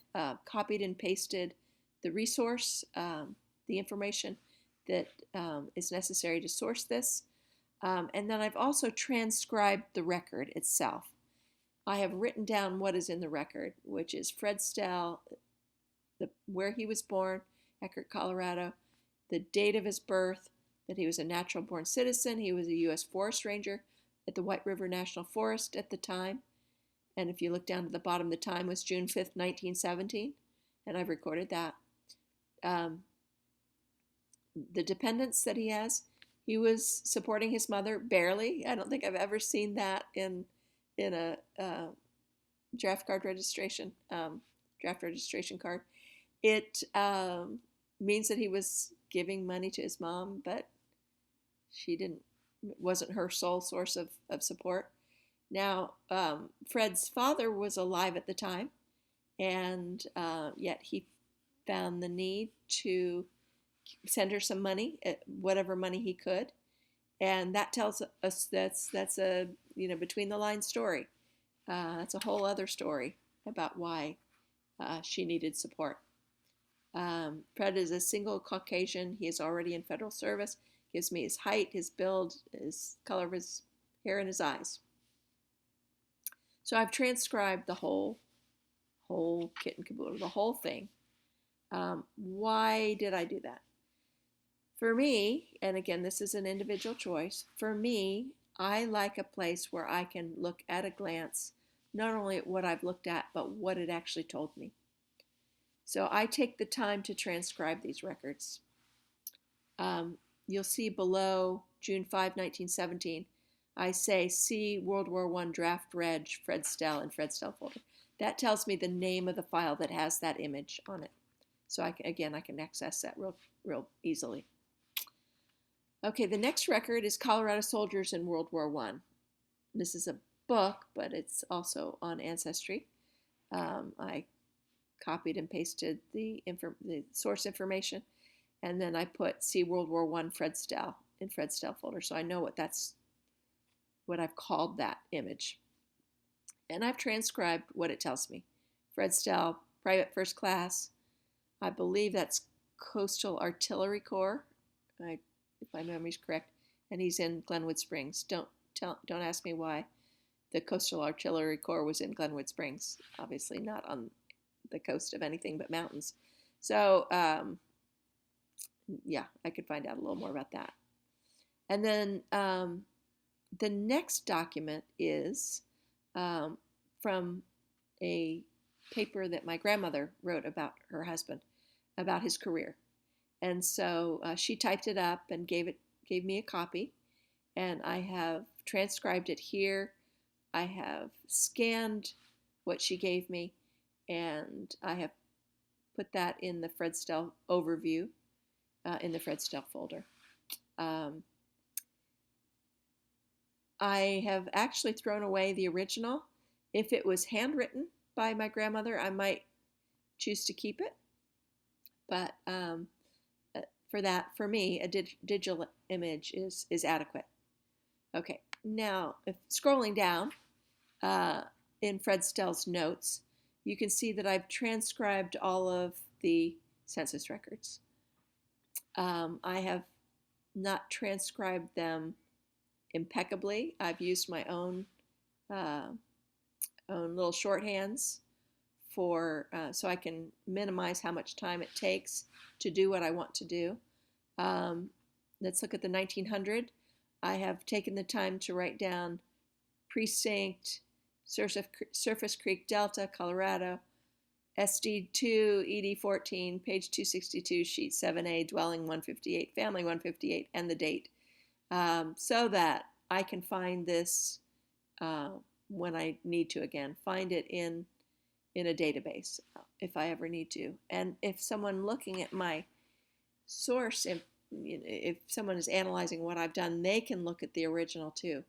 copied and pasted the resource, the information that is necessary to source this, and then I've also transcribed the record itself. I have written down what is in the record, which is Fred Stell, where he was born, Eckerd, Colorado, the date of his birth, that he was a natural born citizen, he was a U.S. Forest Ranger at the White River National Forest at the time, and if you look down to the bottom, the time was June 5th, 1917, and I've recorded that. The dependents that he has, he was supporting his mother barely. I don't think I've ever seen that in a draft registration card. It means that he was giving money to his mom, but wasn't her sole source of support. Now, Fred's father was alive at the time, and yet he found the need to send her some money, whatever money he could, and that tells us that's a between the lines story. That's a whole other story about why she needed support. Fred is a single Caucasian. He is already in federal service. Gives me his height, his build, his color of his hair, and his eyes. So I've transcribed the whole kit and caboodle, the whole thing. Why did I do that? For me, and again, this is an individual choice, for me, I like a place where I can look at a glance, not only at what I've looked at, but what it actually told me. So I take the time to transcribe these records. You'll see below June 5, 1917, I say see World War I draft reg Fred Stell in Fred Stell folder. That tells me the name of the file that has that image on it. So I can access that real easily. Okay, the next record is Colorado Soldiers in World War I. This is a book, but it's also on Ancestry. I copied and pasted the source information, and then I put see World War I Fred Stell in Fred Stell folder, so I know what I've called that image. And I've transcribed what it tells me. Fred Stell, Private First Class. I believe that's Coastal Artillery Corps, if my memory's correct, and he's in Glenwood Springs. Don't ask me why the Coastal Artillery Corps was in Glenwood Springs. Obviously not on the coast of anything but mountains. So yeah, I could find out a little more about that. And then the next document is from a paper that my grandmother wrote about her husband, about his career. And so she typed it up and gave me a copy, and I have transcribed it here. I have scanned what she gave me, and I have put that in the Fred Stell overview in the Fred Stell folder. I have actually thrown away the original. If it was handwritten by my grandmother, I might choose to keep it. But for me, a digital image is adequate. Okay, now if scrolling down in Fred Stell's notes, you can see that I've transcribed all of the census records. I have not transcribed them impeccably. I've used my own little shorthands so I can minimize how much time it takes to do what I want to do. Let's look at the 1900. I have taken the time to write down precinct, Surface Creek Delta, Colorado, SD2, ED14, page 262, sheet 7A, dwelling 158, family 158, and the date, so that I can find this when I need to again, find it in a database if I ever need to. And if someone looking at my source, if someone is analyzing what I've done, they can look at the original too.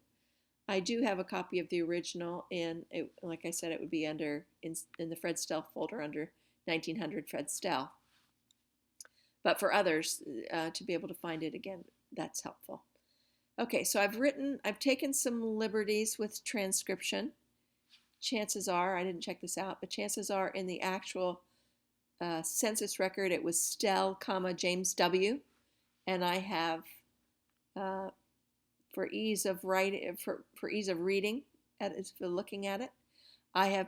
I do have a copy of the original in, like I said, it would be in the Fred Stell folder under 1900 Fred Stell. But for others, to be able to find it again, that's helpful. Okay, so I've taken some liberties with transcription. Chances are, I didn't check this out, but chances are in the actual census record, it was Stell, James W. And I have, for ease of writing, for ease of reading, for looking at it, I have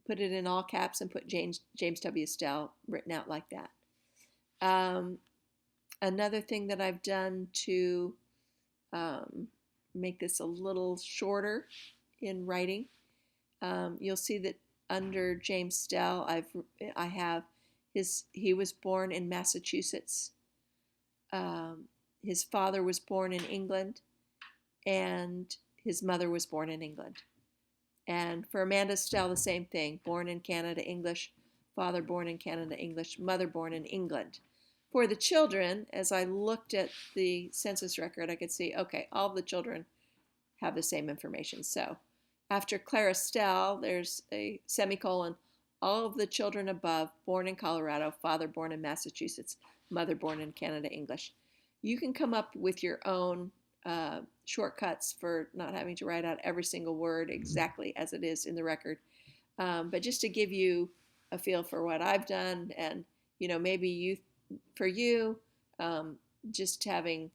put it in all caps and put James W. Stell written out like that. Another thing that I've done to make this a little shorter in writing, you'll see that under James Stell, I have he was born in Massachusetts. His father was born in England, and his mother was born in England. And for Amanda Stell, the same thing, born in Canada, English, father born in Canada, English, mother born in England. For the children, as I looked at the census record, I could see, okay, all of the children have the same information. So after Clara Stell, there's a semicolon, all of the children above, born in Colorado, father born in Massachusetts, mother born in Canada, English. You can come up with your own shortcuts for not having to write out every single word exactly as it is in the record. But just to give you a feel for what I've done, and maybe just having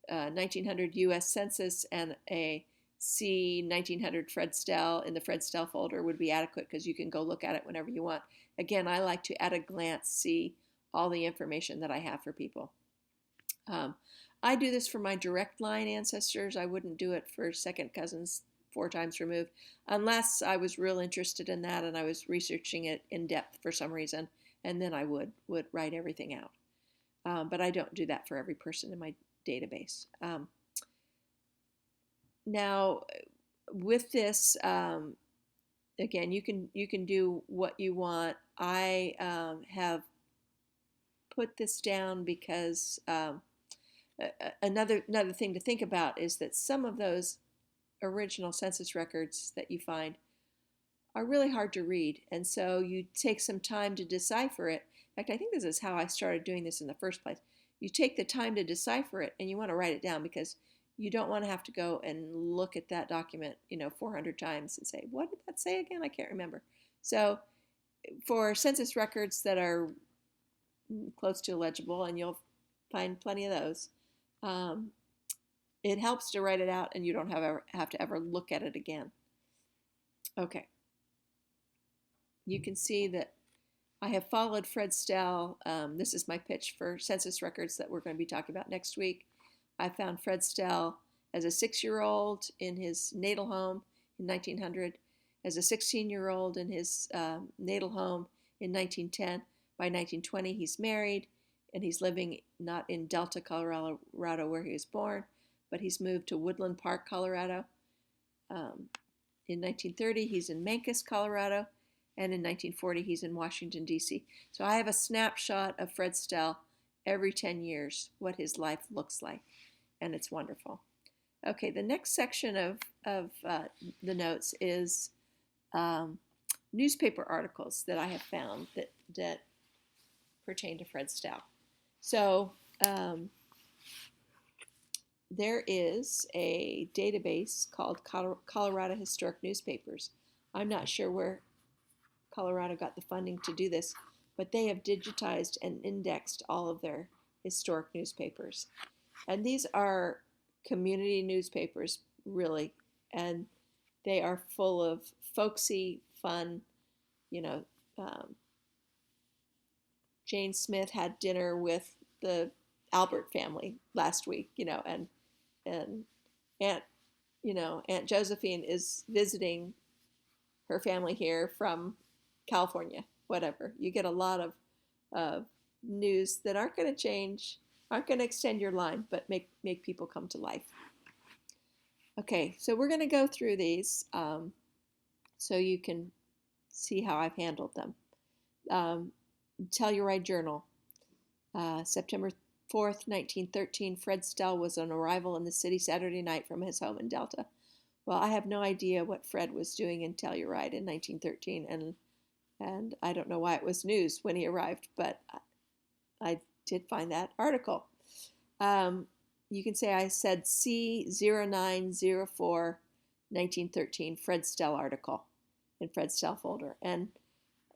1900 U.S. Census and a C 1900 Fred Stell in the Fred Stell folder would be adequate, because you can go look at it whenever you want. Again, I like to at a glance see all the information that I have for people. I do this for my direct line ancestors. I wouldn't do it for second cousins 4 times removed, unless I was real interested in that and I was researching it in depth for some reason, and then I would write everything out. But I don't do that for every person in my database. Now, with this, again, you can do what you want. I have put this down because another thing to think about is that some of those original census records that you find are really hard to read, and so you take some time to decipher it. In fact, I think this is how I started doing this in the first place. You take the time to decipher it, and you want to write it down, because you don't want to have to go and look at that document 400 times and say, what did that say again? I can't remember. So for census records that are close to illegible, and you'll find plenty of those, it helps to write it out, and you don't have to ever look at it again. Okay. You can see that I have followed Fred Stell. This is my pitch for census records that we're going to be talking about next week. I found Fred Stell as a 6-year-old in his natal home in 1900, as a 16-year-old in his natal home in 1910. By 1920, he's married, and he's living not in Delta, Colorado, where he was born, but he's moved to Woodland Park, Colorado. In 1930, he's in Mancos, Colorado, and in 1940, he's in Washington, D.C. So I have a snapshot of Fred Stell every 10 years, what his life looks like, and it's wonderful. Okay, the next section of the notes is newspaper articles that I have found that pertain to Fred Stell. So there is a database called Colorado Historic Newspapers. I'm not sure where Colorado got the funding to do this, but they have digitized and indexed all of their historic newspapers. And these are community newspapers, really, and they are full of folksy, fun, Jane Smith had dinner with the Albert family last week, and Aunt Josephine is visiting her family here from California, whatever. You get a lot of news that aren't going to change, aren't going to extend your line, but make people come to life. Okay, so we're going to go through these so you can see how I've handled them. Telluride Journal, September 4th, 1913, Fred Stell was on arrival in the city Saturday night from his home in Delta. Well, I have no idea what Fred was doing in Telluride in 1913, and I don't know why it was news when he arrived, but I did find that article. You can say I said C0904 1913 Fred Stell article in Fred Stell folder, and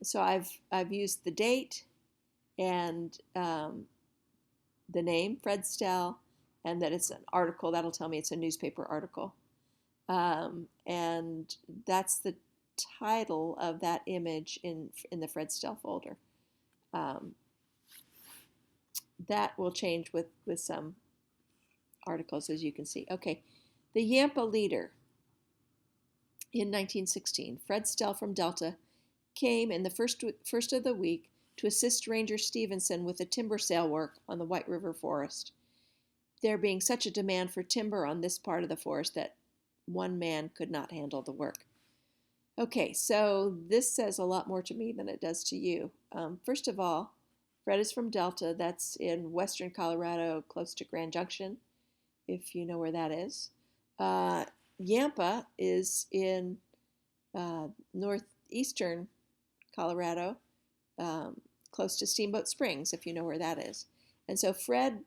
so I've used the date and the name Fred Stell, and that it's an article. That'll tell me it's a newspaper article, and that's the title of that image in the Fred Stell folder. That will change with some articles, as you can see. Okay, the Yampa Leader in 1916. Fred Stell from Delta came in the first of the week to assist Ranger Stevenson with the timber sale work on the White River Forest, there being such a demand for timber on this part of the forest that one man could not handle the work. Okay, so this says a lot more to me than it does to you. First of all, Fred is from Delta. That's in western Colorado, close to Grand Junction, if you know where that is. Yampa is in northeastern Colorado, close to Steamboat Springs, if you know where that is. And so Fred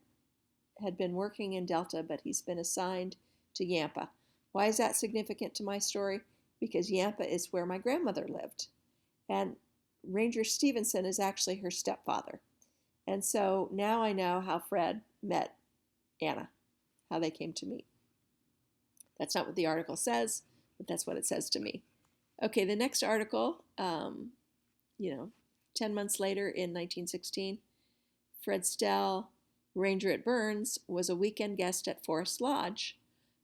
had been working in Delta, but he's been assigned to Yampa. Why is that significant to my story? Because Yampa is where my grandmother lived. And Ranger Stevenson is actually her stepfather. And so now I know how Fred met Anna, how they came to meet. That's not what the article says, but that's what it says to me. Okay, the next article, 10 months later in 1916, Fred Stell, Ranger at Burns, was a weekend guest at Forest Lodge.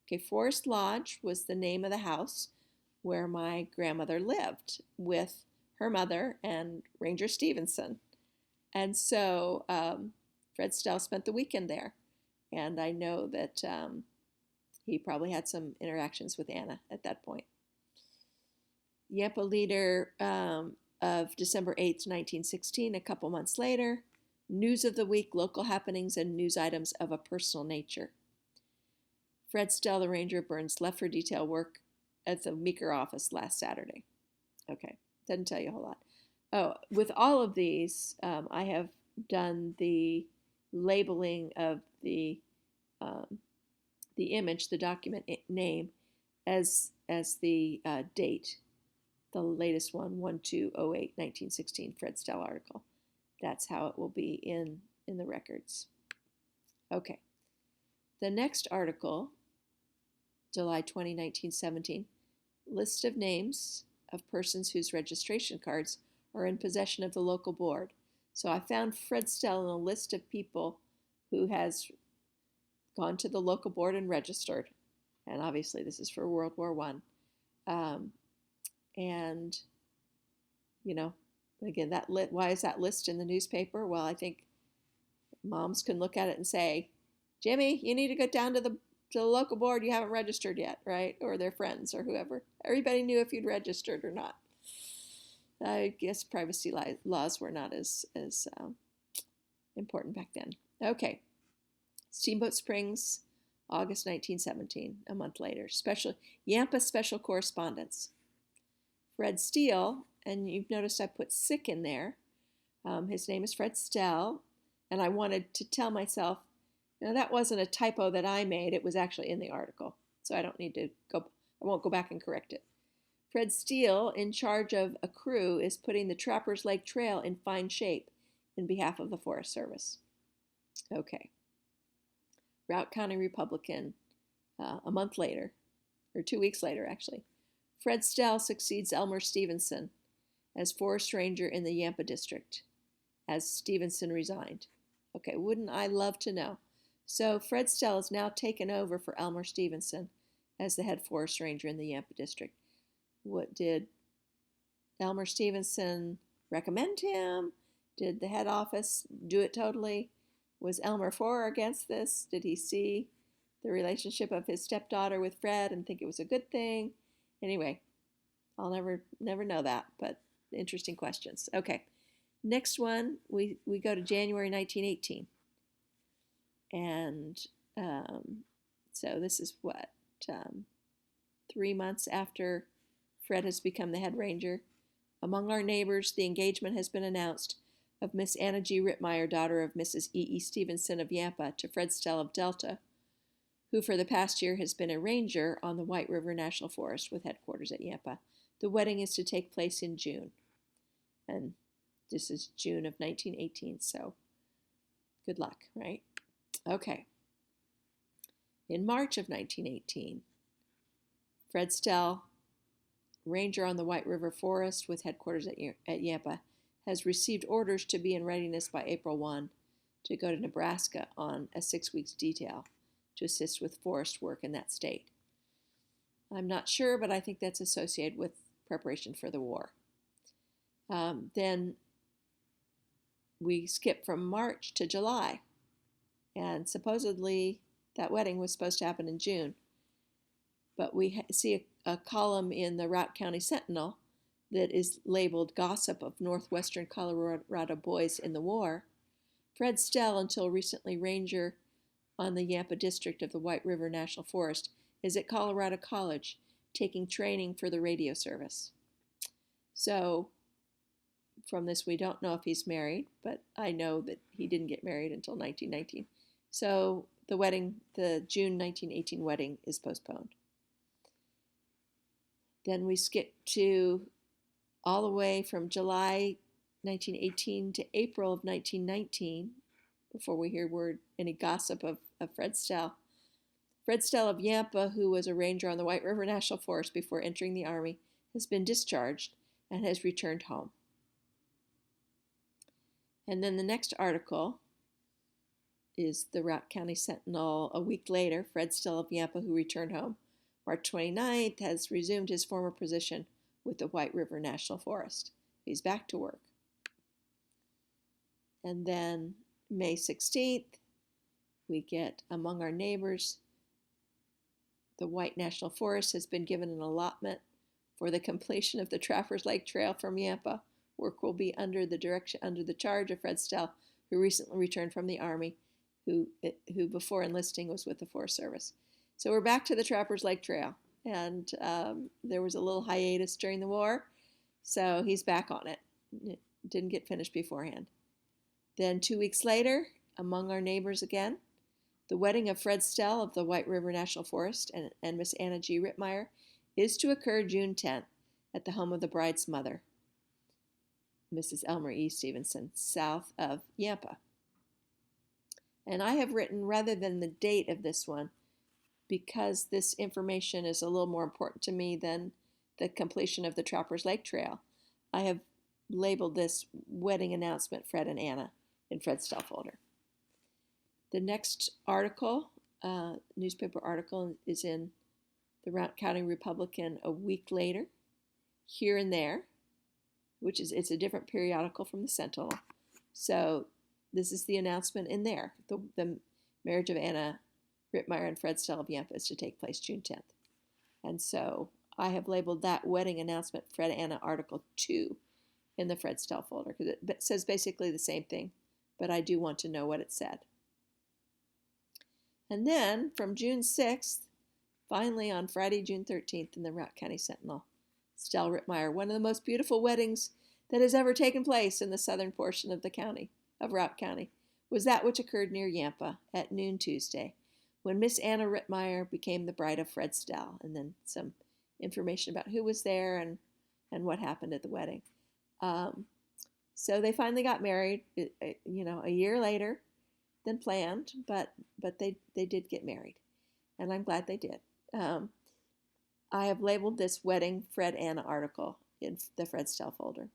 Okay, Forest Lodge was the name of the house where my grandmother lived with her mother and Ranger Stevenson. And so Fred Stell spent the weekend there. And I know that he probably had some interactions with Anna at that point. Yampa Leader of December 8th, 1916, a couple months later, news of the week, local happenings, and news items of a personal nature. Fred Stell, the Ranger of Burns, left for detail work at the Meeker office last Saturday. Okay, doesn't tell you a whole lot. Oh, with all of these, I have done the labeling of the image, the document name, as the date. The latest one, 12/08/1916, Fred Stell article. That's how it will be in the records. Okay. The next article, July 20, 1917, list of names of persons whose registration cards are in possession of the local board. So I found Fred Stell in a list of people who has gone to the local board and registered. And obviously this is for World War I. And, again, why is that list in the newspaper? Well, I think moms can look at it and say, Jimmy, you need to go down to the local board. You haven't registered yet, right? Or their friends or whoever. Everybody knew if you'd registered or not. I guess privacy laws were not as important back then. Okay. Steamboat Springs, August 1917, a month later. Yampa Special Correspondence. Fred Steele, and you've noticed I put sick in there. His name is Fred Stell, and I wanted to tell myself, that wasn't a typo that I made. It was actually in the article, so I don't need to I won't go back and correct it. Fred Steele, in charge of a crew, is putting the Trappers Lake Trail in fine shape in behalf of the Forest Service. Okay. Routt County Republican, a month later, or 2 weeks later, actually. Fred Stell succeeds Elmer Stevenson as Forest Ranger in the Yampa District, as Stevenson resigned. Okay, wouldn't I love to know? So Fred Stell is now taken over for Elmer Stevenson as the head Forest Ranger in the Yampa District. What did Elmer Stevenson recommend him? Did the head office do it totally? Was Elmer for or against this? Did he see the relationship of his stepdaughter with Fred and think it was a good thing? Anyway, I'll never know that, but interesting questions. Okay, next one, we go to January 1918. And so this is what, 3 months after Fred has become the head ranger. Among our neighbors, the engagement has been announced of Miss Anna G. Rittmeyer, daughter of Mrs. E. E. Stevenson of Yampa, to Fred Stell of Delta, who for the past year has been a ranger on the White River National Forest with headquarters at Yampa. The wedding is to take place in June. And this is June of 1918, so good luck, right? Okay. In March of 1918, Fred Stell, ranger on the White River Forest with headquarters at Yampa, has received orders to be in readiness by April 1 to go to Nebraska on a 6-week detail to assist with forest work in that state. I'm not sure, but I think that's associated with preparation for the war. Then we skip from March to July, and supposedly that wedding was supposed to happen in June. But we see a column in the Routt County Sentinel that is labeled Gossip of Northwestern Colorado Boys in the War. Fred Stell, until recently ranger on the Yampa district of the White River National Forest, is at Colorado College taking training for the radio service. So from this, we don't know if he's married, but I know that he didn't get married until 1919. So the wedding, the June 1918 wedding, is postponed. Then we skip to all the way from July 1918 to April of 1919, before we hear any gossip of Fred Stell. Fred Stell of Yampa, who was a ranger on the White River National Forest before entering the Army, has been discharged and has returned home. And then the next article is the Routt County Sentinel. A week later, Fred Stell of Yampa, who returned home March 29th, has resumed his former position with the White River National Forest. He's back to work. And then May 16th, we get among our neighbors, the White National Forest has been given an allotment for the completion of the Trappers Lake Trail from Yampa. Work will be under the charge of Fred Stell, who recently returned from the Army, who before enlisting was with the Forest Service. So we're back to the Trappers Lake Trail, and there was a little hiatus during the war, so he's back on it. It didn't get finished beforehand. Then 2 weeks later, among our neighbors again, the wedding of Fred Stell of the White River National Forest and Miss Anna G. Rittmeyer is to occur June 10th at the home of the bride's mother, Mrs. Elmer E. Stevenson, south of Yampa. And I have written, rather than the date of this one, because this information is a little more important to me than the completion of the Trappers Lake Trail, I have labeled this Wedding Announcement Fred and Anna in Fred Stell folder. The next article, newspaper article, is in the Routt County Republican a week later, Here and There, it's a different periodical from the Sentinel. So this is the announcement in there. The marriage of Anna Rittmeyer and Fred Stell of Yampa is to take place June 10th. And so I have labeled that Wedding Announcement Fred Anna Article 2 in the Fred Stell folder, because it says basically the same thing, but I do want to know what it said. And then from June 6th, finally on Friday, June 13th, in the Routt County Sentinel, Stell Rittmeyer, one of the most beautiful weddings that has ever taken place in the southern portion of the county, of Routt County, was that which occurred near Yampa at noon Tuesday, when Miss Anna Rittmeyer became the bride of Fred Stell, and then some information about who was there and what happened at the wedding. So they finally got married, a year later than planned, but they did get married, and I'm glad they did. I have labeled this Wedding Fred Anna article in the Fred Stell folder.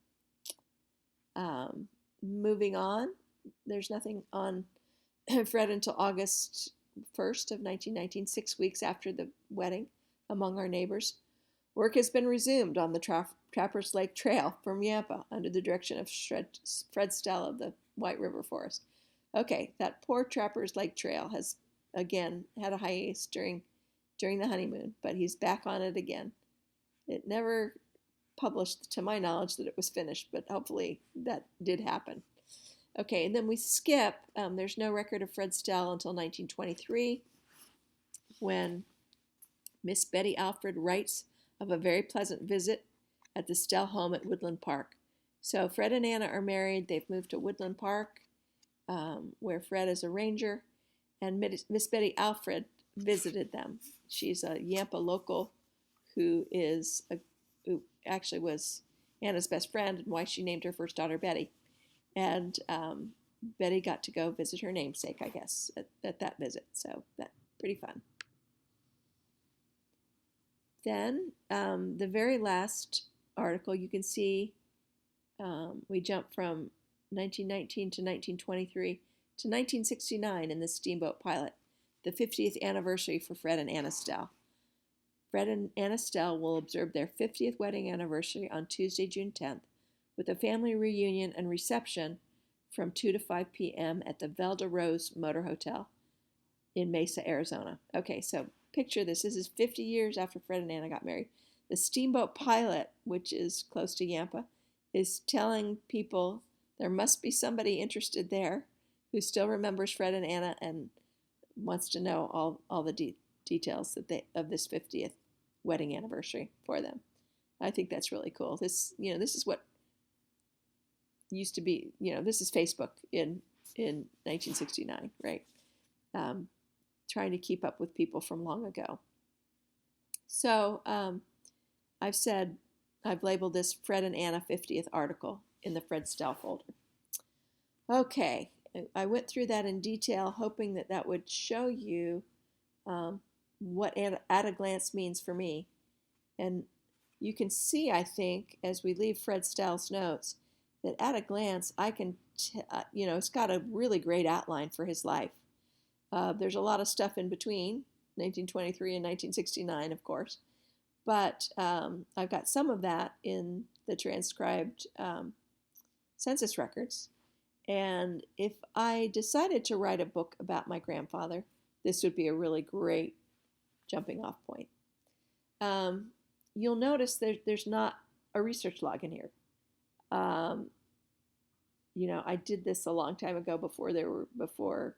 Moving on, there's nothing on Fred until August 1st of 1919, 6 weeks after the wedding, among our neighbors. Work has been resumed on the Trappers Lake Trail from Yampa under the direction of Fred Stell of the White River Forest. Okay, that poor Trappers Lake Trail has again had a hiatus during the honeymoon, but he's back on it again. It never published, to my knowledge, that it was finished, but hopefully that did happen. Okay, and then we skip. There's no record of Fred Stell until 1923, when Miss Betty Alfred writes of a very pleasant visit at the Stell home at Woodland Park. So Fred and Anna are married. They've moved to Woodland Park, where Fred is a ranger, and Miss Betty Alfred visited them. She's a Yampa local who actually was Anna's best friend and why she named her first daughter Betty. And Betty got to go visit her namesake, I guess, at that visit. So that's pretty fun. Then the very last article, you can see we jump from 1919 to 1923 to 1969 in the Steamboat Pilot, the 50th anniversary for Fred and Anna Stell. Fred and Anna Stell will observe their 50th wedding anniversary on Tuesday, June 10th, with a family reunion and reception from 2 to 5 p.m. at the Velda Rose Motor Hotel in Mesa, Arizona. Okay, so picture this. This is 50 years after Fred and Anna got married. The Steamboat Pilot, which is close to Yampa, is telling people there must be somebody interested there who still remembers Fred and Anna and wants to know all the details of this 50th wedding anniversary for them. I think that's really cool. This is what used to be, this is Facebook in 1969, right? Trying to keep up with people from long ago. So I've labeled this Fred and Anna 50th article in the Fred Stell folder. Okay, I went through that in detail, hoping that would show you what at a glance means for me. And you can see, I think, as we leave Fred Stell's notes, that at a glance, I can, it's got a really great outline for his life. There's a lot of stuff in between, 1923 and 1969, of course. But I've got some of that in the transcribed census records. And if I decided to write a book about my grandfather, this would be a really great jumping off point. You'll notice there's not a research log in here. I did this a long time ago before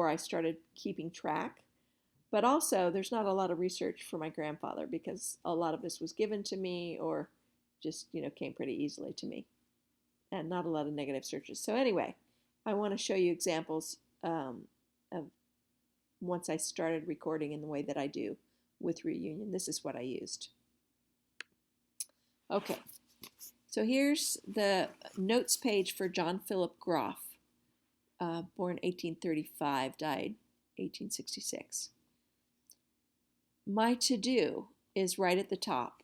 I started keeping track. But also, there's not a lot of research for my grandfather because a lot of this was given to me or just, came pretty easily to me. And not a lot of negative searches. So anyway, I want to show you examples of once I started recording in the way that I do with Reunion. This is what I used. Okay, so here's the notes page for John Philip Groff, born 1835, died 1866. My to-do is right at the top.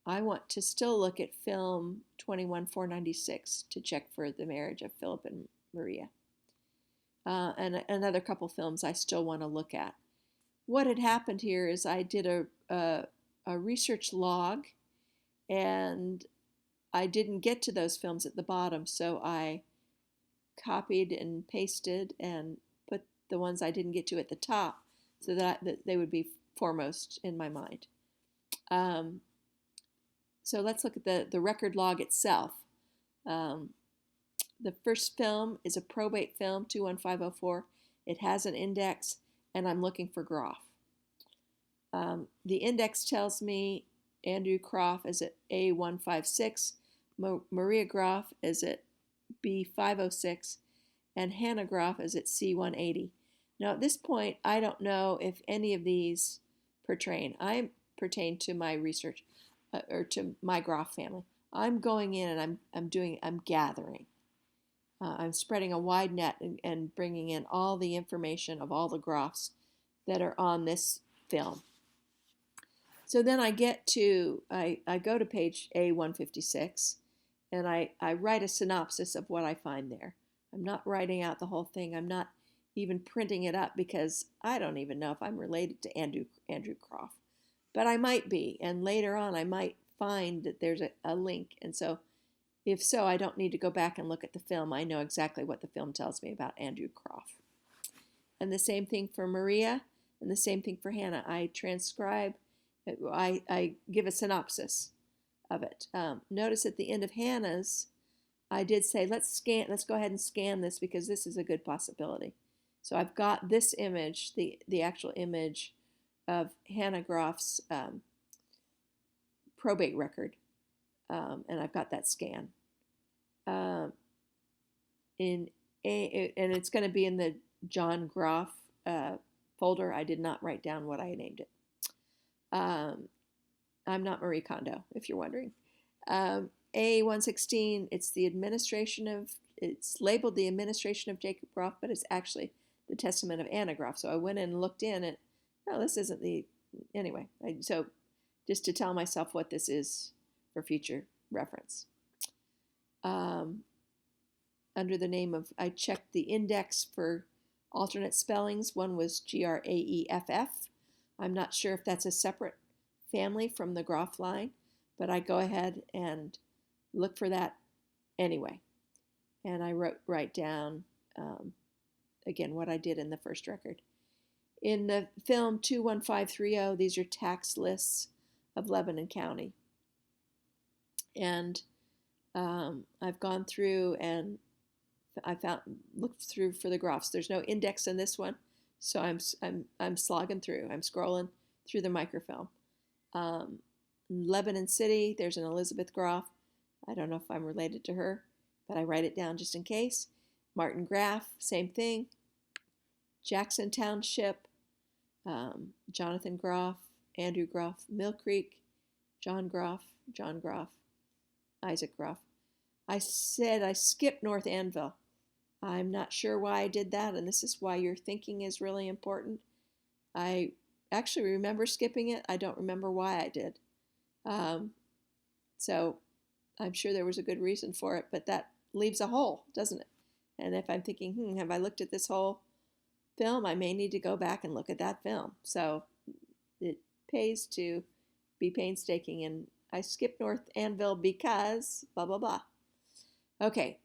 I want to still look at film 21496 to check for the marriage of Philip and Maria. And another couple films I still want to look at. What had happened here is I did a research log, and I didn't get to those films at the bottom, so I copied and pasted and put the ones I didn't get to at the top so that they would be foremost in my mind. So let's look at the record log itself. The first film is a probate film, 21504. It has an index, and I'm looking for Groff. The index tells me Andrew Groff is at A156, Maria Groff is at B506, and Hannah Groff is at C180. Now at this point, I don't know if any of these pertain to my research or to my Groff family. I'm going in and I'm gathering. I'm spreading a wide net and bringing in all the information of all the Groffs that are on this film. So then I go to page A156 and I write a synopsis of what I find there. I'm not writing out the whole thing. I'm not even printing it up because I don't even know if I'm related to Andrew Croft, but I might be, and later on I might find that there's a link, and so if so, I don't need to go back and look at the film. I know exactly what the film tells me about Andrew Croft. And the same thing for Maria, and the same thing for Hannah. I transcribe, I give a synopsis of it. Notice at the end of Hannah's, I did say, let's go ahead and scan this because this is a good possibility. So I've got this image, the actual image of Hannah Groff's probate record, and I've got that scan. And it's going to be in the John Groff folder. I did not write down what I named it. I'm not Marie Kondo, if you're wondering. A116, it's labeled the administration of Jacob Groff, but it's actually the testament of Anna Groff. So I went in and looked in and, no, this isn't anyway. So just to tell myself what this is for future reference. Under the name of, I checked the index for alternate spellings. One was Graeff. I'm not sure if that's a separate family from the Groff line, but I go ahead and look for that anyway. And I write down, again, what I did in the first record. In the film 21530, these are tax lists of Lebanon County. And I've gone through and looked through for the Groffs. There's no index in this one, so I'm slogging through. I'm scrolling through the microfilm. Lebanon City, there's an Elizabeth Groff. I don't know if I'm related to her, but I write it down just in case. Martin Graff, same thing. Jackson Township, Jonathan Groff, Andrew Groff, Mill Creek, John Groff, Isaac Groff. I said I skipped North Anvil. I'm not sure why I did that, and this is why your thinking is really important. I actually remember skipping it. I don't remember why I did. So I'm sure there was a good reason for it, but that leaves a hole, doesn't it? And if I'm thinking, have I looked at this whole film? I may need to go back and look at that film. So it pays to be painstaking, and I skipped North Anvil because blah, blah, blah. Okay.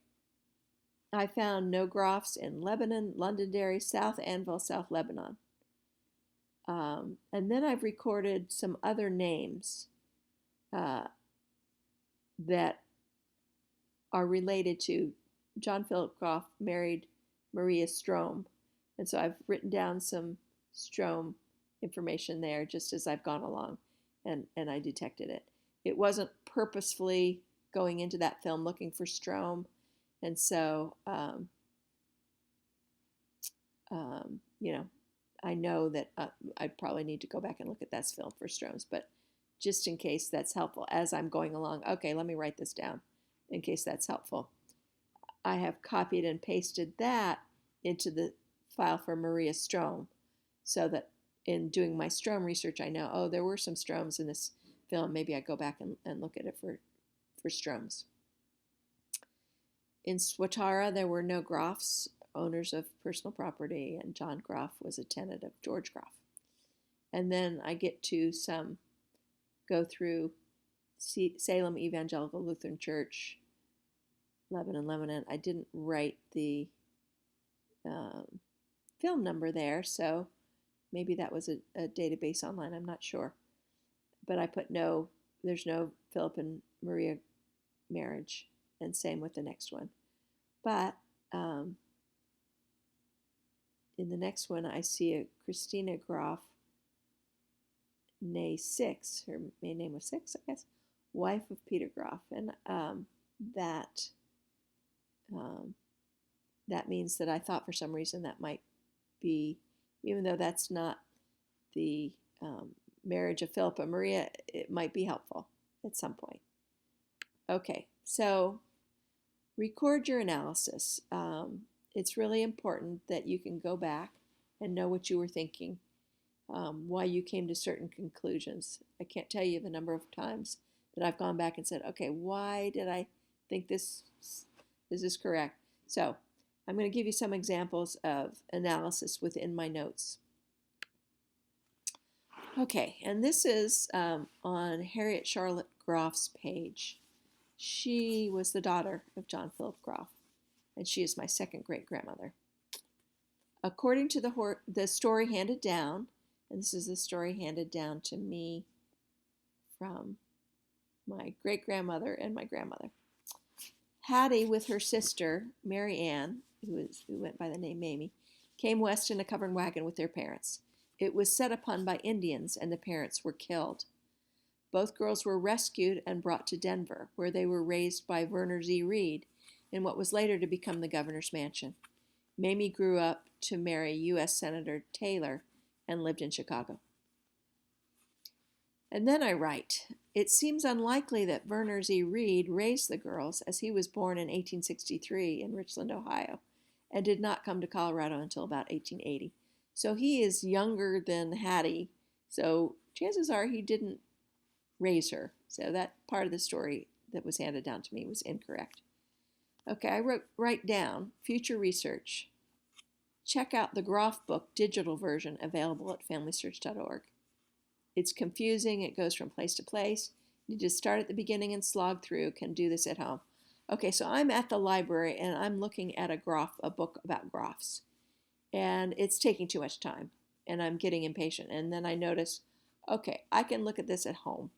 I found no Groffs in Lebanon, Londonderry, South Anvil, South Lebanon. And then I've recorded some other names that are related to John Philip Groff married Maria Strome. And so I've written down some Strome information there just as I've gone along, and I detected it. It wasn't purposefully going into that film looking for Strome. And so, I know that I probably need to go back and look at that film for Stromes, but just in case that's helpful as I'm going along, okay, let me write this down in case that's helpful. I have copied and pasted that into the file for Maria Strome so that in doing my Strome research, I know, there were some Stromes in this film. Maybe I go back and look at it for Stromes. In Swatara, there were no Groffs, owners of personal property, and John Groff was a tenant of George Groff. And then I get to go through Salem Evangelical Lutheran Church, Lebanon. I didn't write the film number there, so maybe that was a database online, I'm not sure. But I put there's no Philip and Maria marriage, and same with the next one. But in the next one, I see a Christina Groff, née Six, her main name was Six, I guess, wife of Peter Groff, and that means that I thought for some reason that might be, even though that's not the marriage of Philip and Maria, it might be helpful at some point. Okay, so record your analysis. It's really important that you can go back and know what you were thinking, why you came to certain conclusions. I can't tell you the number of times that I've gone back and said, okay, why did I think this is correct? So I'm going to give you some examples of analysis within my notes. Okay, and this is on Harriet Charlotte Groff's page. She was the daughter of John Philip Groff, and she is my second great-grandmother. According to the story handed down, and this is the story handed down to me from my great-grandmother and my grandmother. Hattie, with her sister, Mary Ann, who went by the name Mamie, came west in a covered wagon with their parents. It was set upon by Indians, and the parents were killed. Both girls were rescued and brought to Denver, where they were raised by Verner Z. Reed in what was later to become the governor's mansion. Mamie grew up to marry U.S. Senator Taylor and lived in Chicago. And then I write, it seems unlikely that Verner Z. Reed raised the girls, as he was born in 1863 in Richland, Ohio, and did not come to Colorado until about 1880. So he is younger than Hattie, so chances are he didn't raise her. So that part of the story that was handed down to me was incorrect. Okay, I write down future research. Check out the Groff book digital version available at familysearch.org. It's confusing. It goes from place to place. You just start at the beginning and slog through. Can do this at home. Okay, so I'm at the library and I'm looking at a book about Groffs. And it's taking too much time. And I'm getting impatient. And then I notice, okay, I can look at this at home.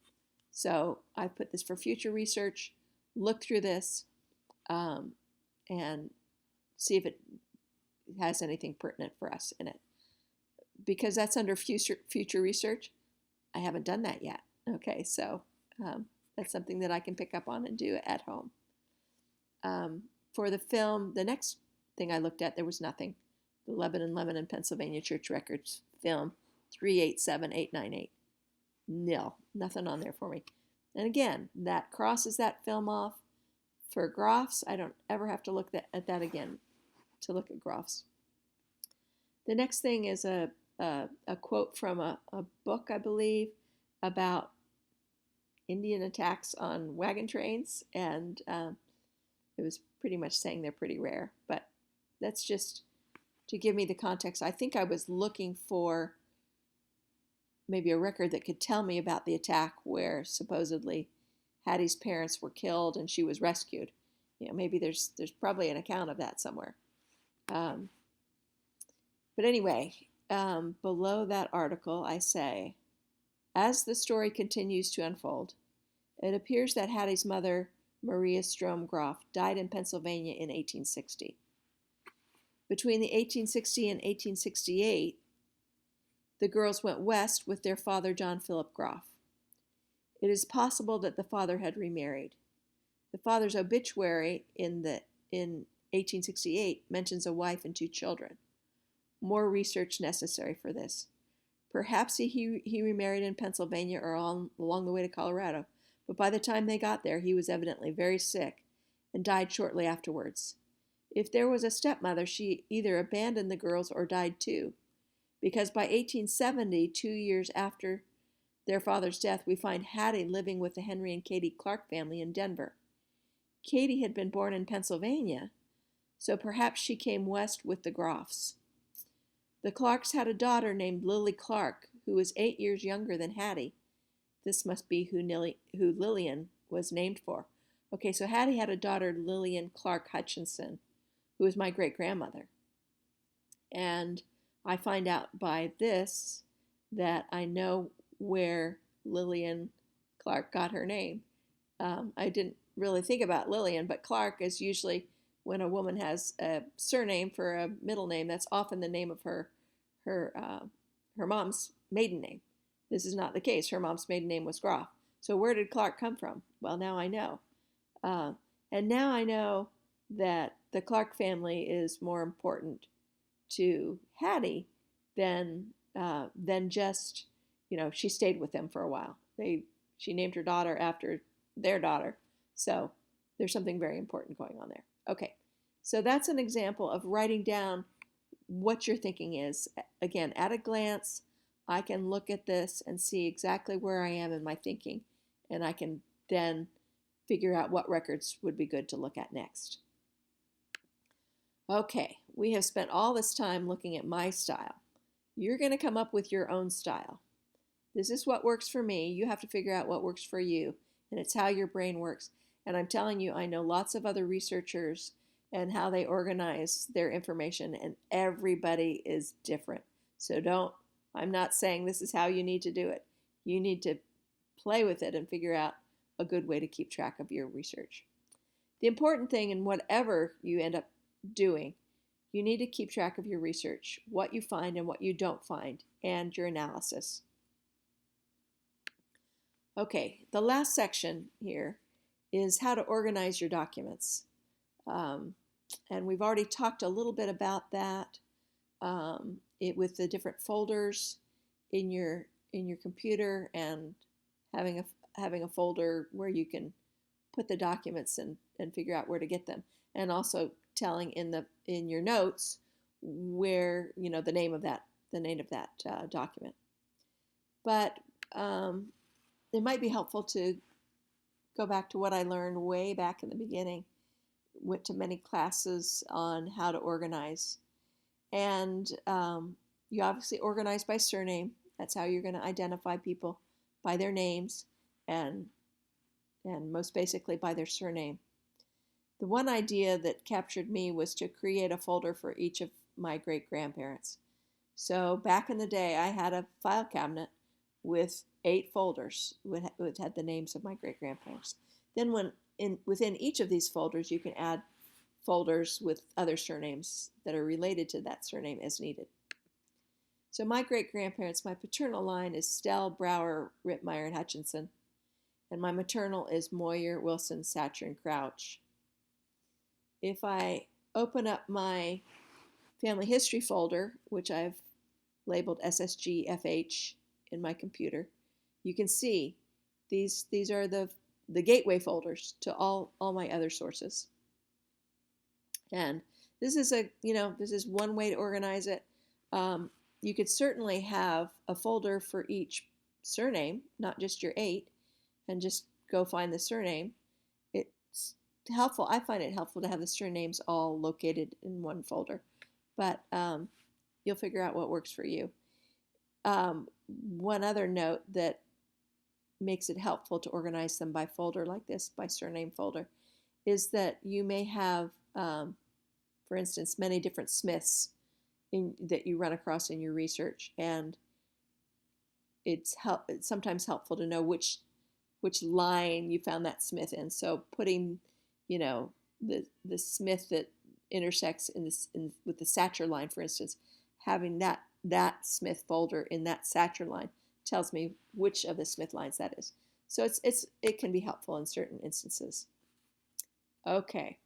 So I put this for future research, look through this, and see if it has anything pertinent for us in it. Because that's under future research, I haven't done that yet. Okay, so that's something that I can pick up on and do at home. For the film, the next thing I looked at, there was nothing. The Lebanon, Pennsylvania Church Records film 387898. Nil. Nothing on there for me. And again, that crosses that film off. For Groffs, I don't ever have to look at that again to look at Groffs. The next thing is a quote from a book, I believe, about Indian attacks on wagon trains, and it was pretty much saying they're pretty rare, but that's just to give me the context. I think I was looking for maybe a record that could tell me about the attack where supposedly Hattie's parents were killed and she was rescued. You know, maybe there's probably an account of that somewhere. But anyway, below that article, I say, as the story continues to unfold, it appears that Hattie's mother, Maria Strom Groff, died in Pennsylvania in 1860. Between the 1860 and 1868, the girls went west with their father, John Philip Groff. It is possible that the father had remarried. The father's obituary in 1868 mentions a wife and 2 children. More research necessary for this. Perhaps he remarried in Pennsylvania or along the way to Colorado, but by the time they got there, he was evidently very sick and died shortly afterwards. If there was a stepmother, she either abandoned the girls or died too, because by 1870, 2 years after their father's death, we find Hattie living with the Henry and Katie Clark family in Denver. Katie had been born in Pennsylvania, so perhaps she came west with the Groffs. The Clarks had a daughter named Lily Clark, who was 8 years younger than Hattie. This must be who Lillian was named for. Okay, so Hattie had a daughter, Lillian Clark Hutchinson, who was my great-grandmother. And I find out by this that I know where Lillian Clark got her name. I didn't really think about Lillian, but Clark is usually when a woman has a surname for a middle name, that's often the name of her mom's maiden name. This is not the case. Her mom's maiden name was Groff. So where did Clark come from? Well, now I know. And now I know that the Clark family is more important to Hattie than just, she stayed with them for a while. She named her daughter after their daughter. So there's something very important going on there. Okay, so that's an example of writing down what your thinking is. Again, at a glance, I can look at this and see exactly where I am in my thinking, and I can then figure out what records would be good to look at next. Okay, we have spent all this time looking at my style. You're going to come up with your own style. This is what works for me. You have to figure out what works for you, and it's how your brain works. And I'm telling you, I know lots of other researchers and how they organize their information, and everybody is different. So I'm not saying this is how you need to do it. You need to play with it and figure out a good way to keep track of your research. The important thing in whatever you end up doing, you need to keep track of your research, what you find and what you don't find, and your analysis. Okay, the last section here is how to organize your documents. And we've already talked a little bit about that with the different folders in your computer, and having a folder where you can put the documents and figure out where to get them, and also telling in your notes where the name of that document. But it might be helpful to go back to what I learned way back in the beginning. Went to many classes on how to organize, and you obviously organize by surname. That's how you're going to identify people, by their names, and most basically by their surname. The one idea that captured me was to create a folder for each of my great-grandparents. So back in the day, I had a file cabinet with 8 folders which had the names of my great-grandparents. Then within each of these folders, you can add folders with other surnames that are related to that surname as needed. So my great-grandparents, my paternal line is Stell, Brower, Rittmeyer, and Hutchinson. And my maternal is Moyer, Wilson, Satcher, and Crouch. If I open up my family history folder, which I've labeled SSG-FH in my computer, you can see these are the gateway folders to all my other sources. And this is one way to organize it. You could certainly have a folder for each surname, not just your 8, and just go find the surname. It's helpful. I find it helpful to have the surnames all located in one folder, but you'll figure out what works for you. One other note that makes it helpful to organize them by folder like this, by surname folder, is that you may have, for instance, many different Smiths that you run across in your research, and it's sometimes helpful to know which line you found that Smith in. So putting, the Smith that intersects with the Satcher line, for instance, having that Smith folder in that Satcher line tells me which of the Smith lines that is. So it can be helpful in certain instances. Okay.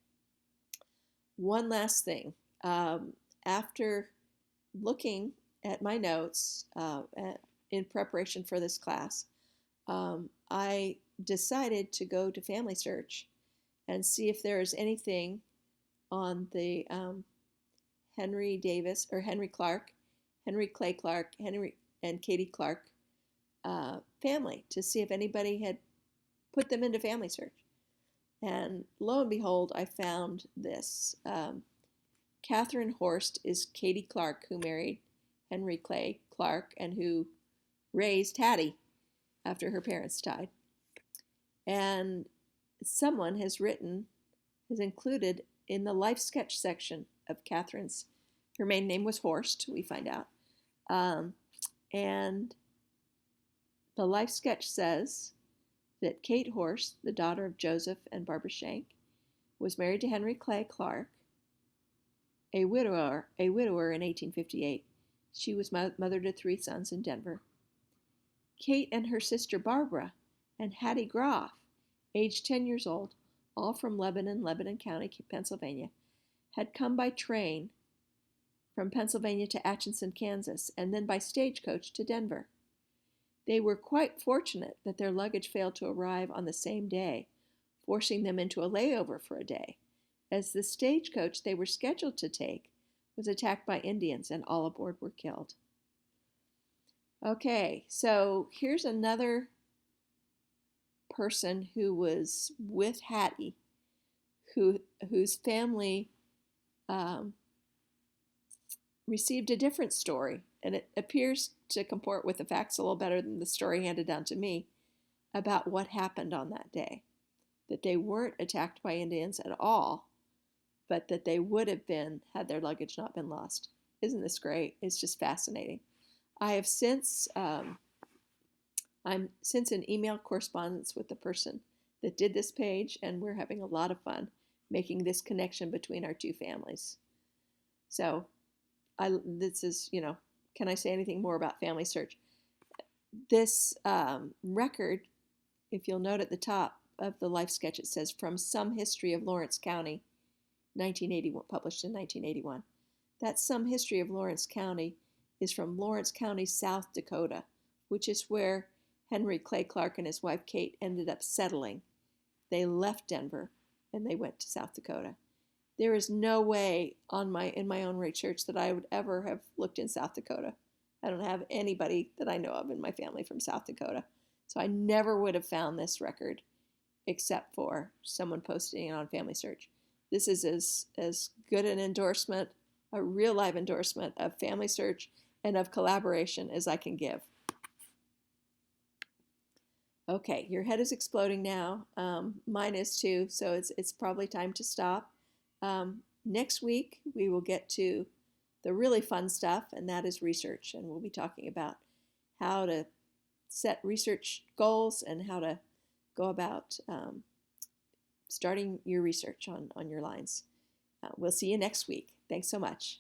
One last thing. After looking at my notes in preparation for this class, I decided to go to Family Search and see if there is anything on the Henry Davis or Henry Clark, Henry Clay Clark, Henry and Katie Clark family, to see if anybody had put them into Family Search. And lo and behold, I found this. Catherine Horst is Katie Clark, who married Henry Clay Clark and who raised Hattie after her parents died. And someone has included in the life sketch section of Catherine's, her maiden name was Horst, we find out. And the life sketch says that Kate Horst, the daughter of Joseph and Barbara Shank, was married to Henry Clay Clark, a widower in 1858. She was mother to 3 sons in Denver. Kate and her sister Barbara and Hattie Groff, aged 10 years old, all from Lebanon County, Pennsylvania, had come by train from Pennsylvania to Atchison, Kansas, and then by stagecoach to Denver. They were quite fortunate that their luggage failed to arrive on the same day, forcing them into a layover for a day, as the stagecoach they were scheduled to take was attacked by Indians and all aboard were killed. Okay, so here's another person who was with Hattie, whose family um, received a different story, and it appears to comport with the facts a little better than the story handed down to me about what happened on that day. That they weren't attacked by Indians at all, but that they would have been had their luggage not been lost. Isn't this great? It's just fascinating. I have since I'm since in email correspondence with the person that did this page, and we're having a lot of fun making this connection between our two families. So this is, can I say anything more about Family Search? This record, if you'll note at the top of the life sketch, it says From Some History of Lawrence County, 1981, published in 1981. That Some History of Lawrence County is from Lawrence County, South Dakota, which is where Henry Clay Clark and his wife Kate ended up settling. They left Denver and they went to South Dakota. There is no way in my own research that I would ever have looked in South Dakota. I don't have anybody that I know of in my family from South Dakota. So I never would have found this record except for someone posting it on Family Search. This is as good an endorsement, a real live endorsement of Family Search and of collaboration as I can give. Okay, your head is exploding now. Mine is too, so it's probably time to stop. Next week, we will get to the really fun stuff, and that is research. And we'll be talking about how to set research goals and how to go about starting your research on your lines. We'll see you next week. Thanks so much.